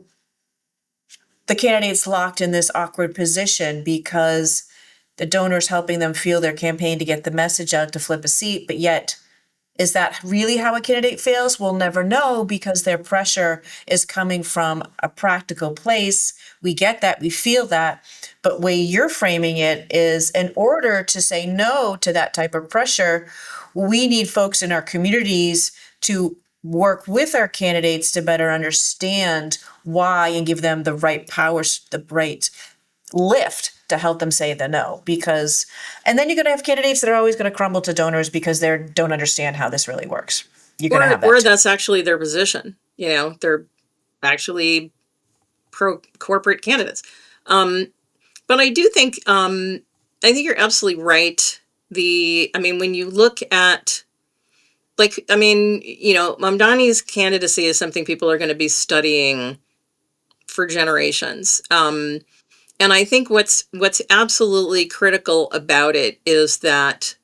the candidate's locked in this awkward position because the donor's helping them fuel their campaign to get the message out to flip a seat, but yet, is that really how a candidate feels? We'll never know, because their pressure is coming from a practical place. We get that, we feel that. But the way you're framing it is, in order to say no to that type of pressure, we need folks in our communities to work with our candidates to better understand why and give them the right powers, the right lift to help them say the no. And then you're going to have candidates that are always going to crumble to donors because they don't understand how this really works. You're going to have that. Or that's actually their position. They're actually pro-corporate candidates. But I do think, I think you're absolutely right. When you look at, Mamdani's candidacy is something people are going to be studying for generations. And I think what's absolutely critical about it is that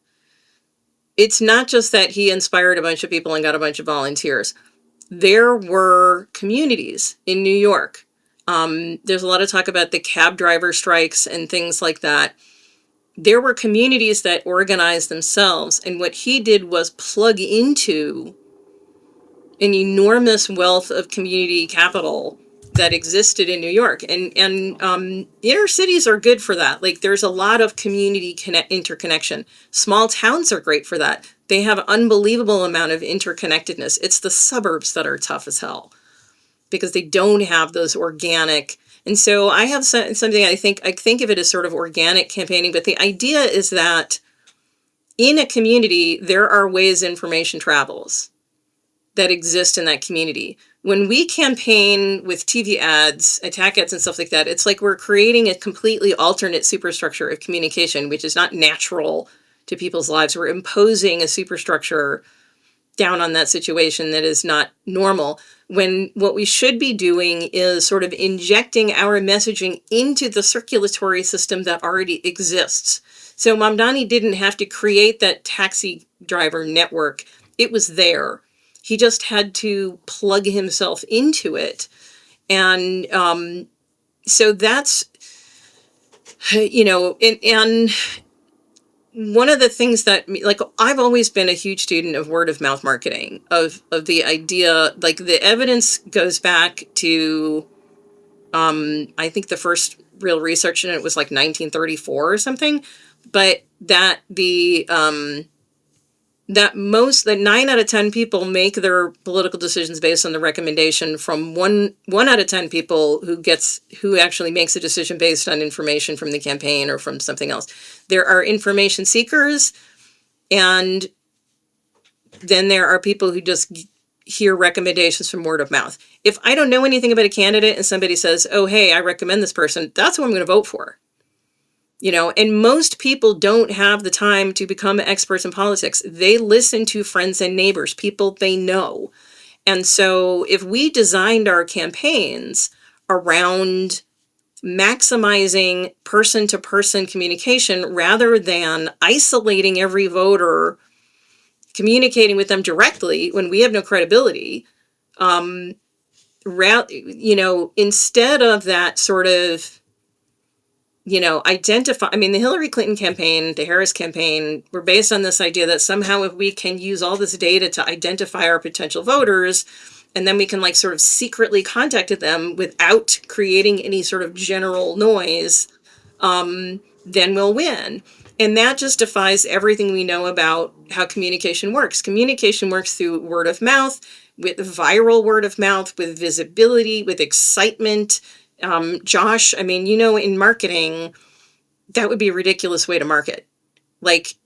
it's not just that he inspired a bunch of people and got a bunch of volunteers. There were communities in New York. There's a lot of talk about the cab driver strikes and things like that. There were communities that organized themselves, and what he did was plug into an enormous wealth of community capital that existed in New York. And inner cities are good for that. Like, there's a lot of community interconnection. Small towns are great for that. They have an unbelievable amount of interconnectedness. It's the suburbs that are tough as hell because they don't have those organic. And so I have something I think of it as sort of organic campaigning, but the idea is that in a community, there are ways information travels that exist in that community. When we campaign with TV ads, attack ads and stuff like that, it's like we're creating a completely alternate superstructure of communication, which is not natural to people's lives. We're imposing a superstructure down on that situation that is not normal, when what we should be doing is sort of injecting our messaging into the circulatory system that already exists. So Mamdani didn't have to create that taxi driver network. It was there. He just had to plug himself into it. And so that's, and one of the things that, like, I've always been a huge student of word of mouth marketing, of the idea, like, the evidence goes back to, I think the first real research in it was like 1934 or something, but that that 9 out of 10 people make their political decisions based on the recommendation from one out of 10 people who actually makes a decision based on information from the campaign or from something else. There are information seekers, and then there are people who just hear recommendations from word of mouth. If I don't know anything about a candidate and somebody says, oh, hey, I recommend this person, that's who I'm going to vote for. And most people don't have the time to become experts in politics. They listen to friends and neighbors, people they know. And so if we designed our campaigns around maximizing person-to-person communication rather than isolating every voter, communicating with them directly when we have no credibility, instead of that sort of, the Hillary Clinton campaign, the Harris campaign, were based on this idea that somehow if we can use all this data to identify our potential voters, and then we can like sort of secretly contact them without creating any sort of general noise, then we'll win. And that just defies everything we know about how communication works. Communication works through word of mouth, with viral word of mouth, with visibility, with excitement. Josh, in marketing, that would be a ridiculous way to market. Like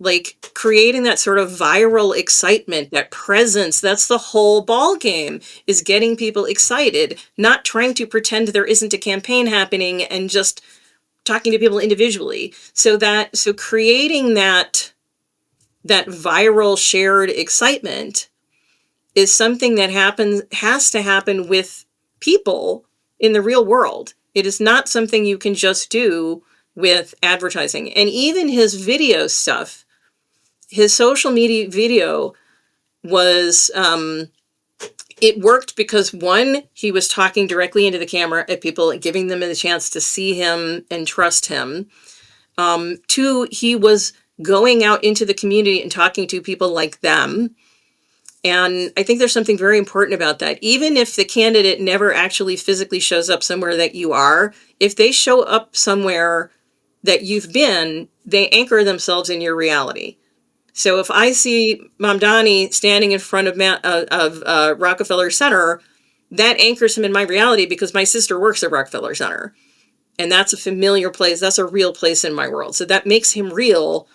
creating that sort of viral excitement, that presence, that's the whole ball game, is getting people excited, not trying to pretend there isn't a campaign happening and just talking to people individually. So creating that viral shared excitement is something that has to happen with people in the real world. It is not something you can just do with advertising. And even his video stuff, his social media video was, it worked because, one, he was talking directly into the camera at people and giving them a chance to see him and trust him. Two, he was going out into the community and talking to people like them. And I think there's something very important about that. Even if the candidate never actually physically shows up somewhere that you are, if they show up somewhere that you've been, they anchor themselves in your reality. So if I see Mamdani standing in front of Rockefeller Center, that anchors him in my reality because my sister works at Rockefeller Center. And that's a familiar place. That's a real place in my world. So that makes him real,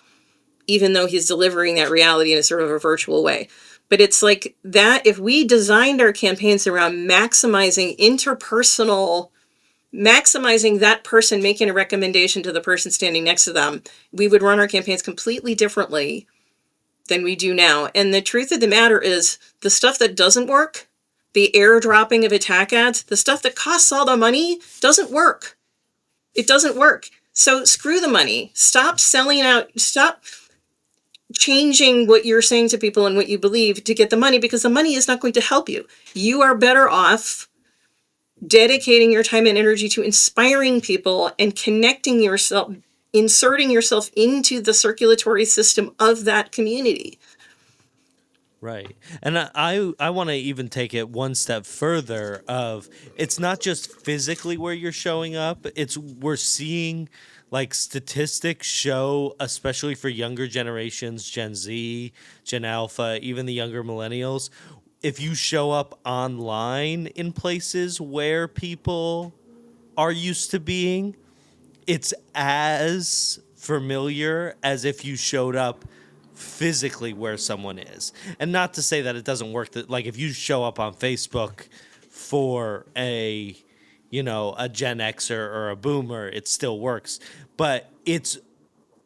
even though he's delivering that reality in a sort of a virtual way. But it's like that, if we designed our campaigns around maximizing that person making a recommendation to the person standing next to them, we would run our campaigns completely differently than we do now. And the truth of the matter is, the stuff that doesn't work, the airdropping of attack ads, the stuff that costs all the money, doesn't work. It doesn't work. So screw the money. Stop selling out. Stop changing what you're saying to people and what you believe to get the money, because the money is not going to help you. You are better off dedicating your time and energy to inspiring people and connecting yourself, inserting yourself into the circulatory system of that community. Right. And I want to even take it one step further of it's not just physically where you're showing up, it's we're seeing like statistics show, especially for younger generations, Gen Z, Gen Alpha, even the younger millennials, if you show up online in places where people are used to being, it's as familiar as if you showed up physically where someone is. And not to say that it doesn't work, that like if you show up on Facebook for a a Gen Xer or a boomer, it still works. But it's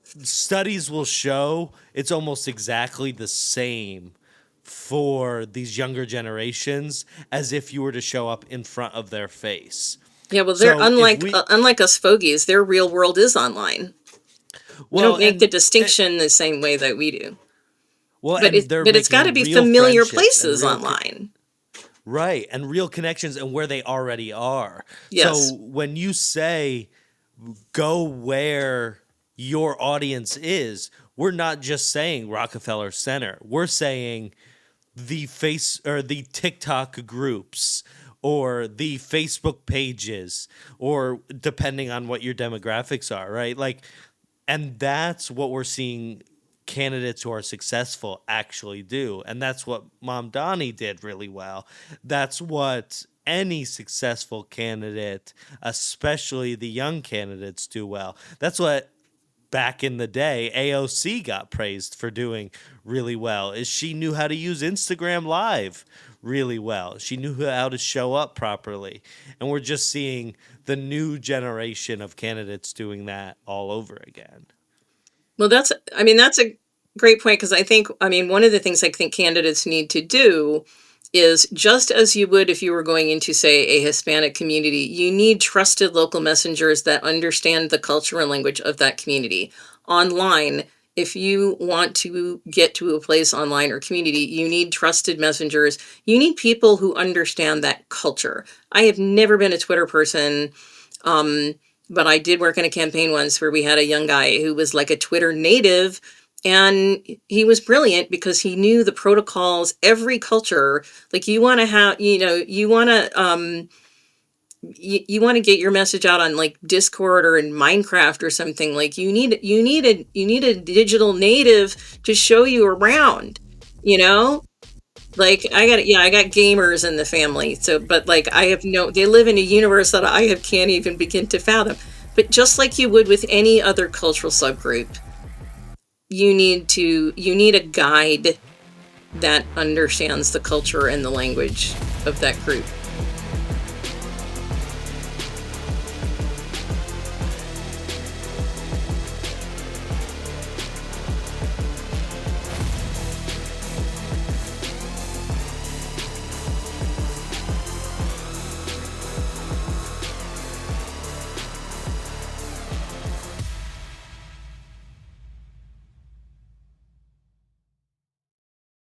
studies will show it's almost exactly the same for these younger generations as if you were to show up in front of their face. Yeah, well, they're So if we unlike us fogies. Their real world is online. They well don't make the and distinction the same way that we do. well, and they're But it's got to making be real familiar friendships and places online. right, and real connections and where they already are. So Yes. when you say go where your audience is, we're not just saying Rockefeller Center. We're saying the face or the TikTok groups or the Facebook pages or depending on what your demographics are, right? Like and that's what we're seeing candidates who are successful actually do. And that's what Mom Donnie did really well. That's what any successful candidate, especially the young candidates, do well. That's what back in the day AOC got praised for doing really well is she knew how to use Instagram Live really well. She knew how to show up properly. And we're just seeing the new generation of candidates doing that all over again. Well, that's a great point because one of the things I think candidates need to do is just as you would if you were going into, say, a Hispanic community, you need trusted local messengers that understand the culture and language of that community. Online, if you want to get to a place online or community, you need trusted messengers. You need people who understand that culture. I have never been a Twitter person. But I did work in a campaign once where we had a young guy who was like a Twitter native, and he was brilliant because he knew the protocols, every culture. Like you want to have, you want to get your message out on like Discord or in Minecraft or something. Like you need a digital native to show you around, you know? Like I got gamers in the family. So, but like they live in a universe that can't even begin to fathom. But just like you would with any other cultural subgroup, you need a guide that understands the culture and the language of that group.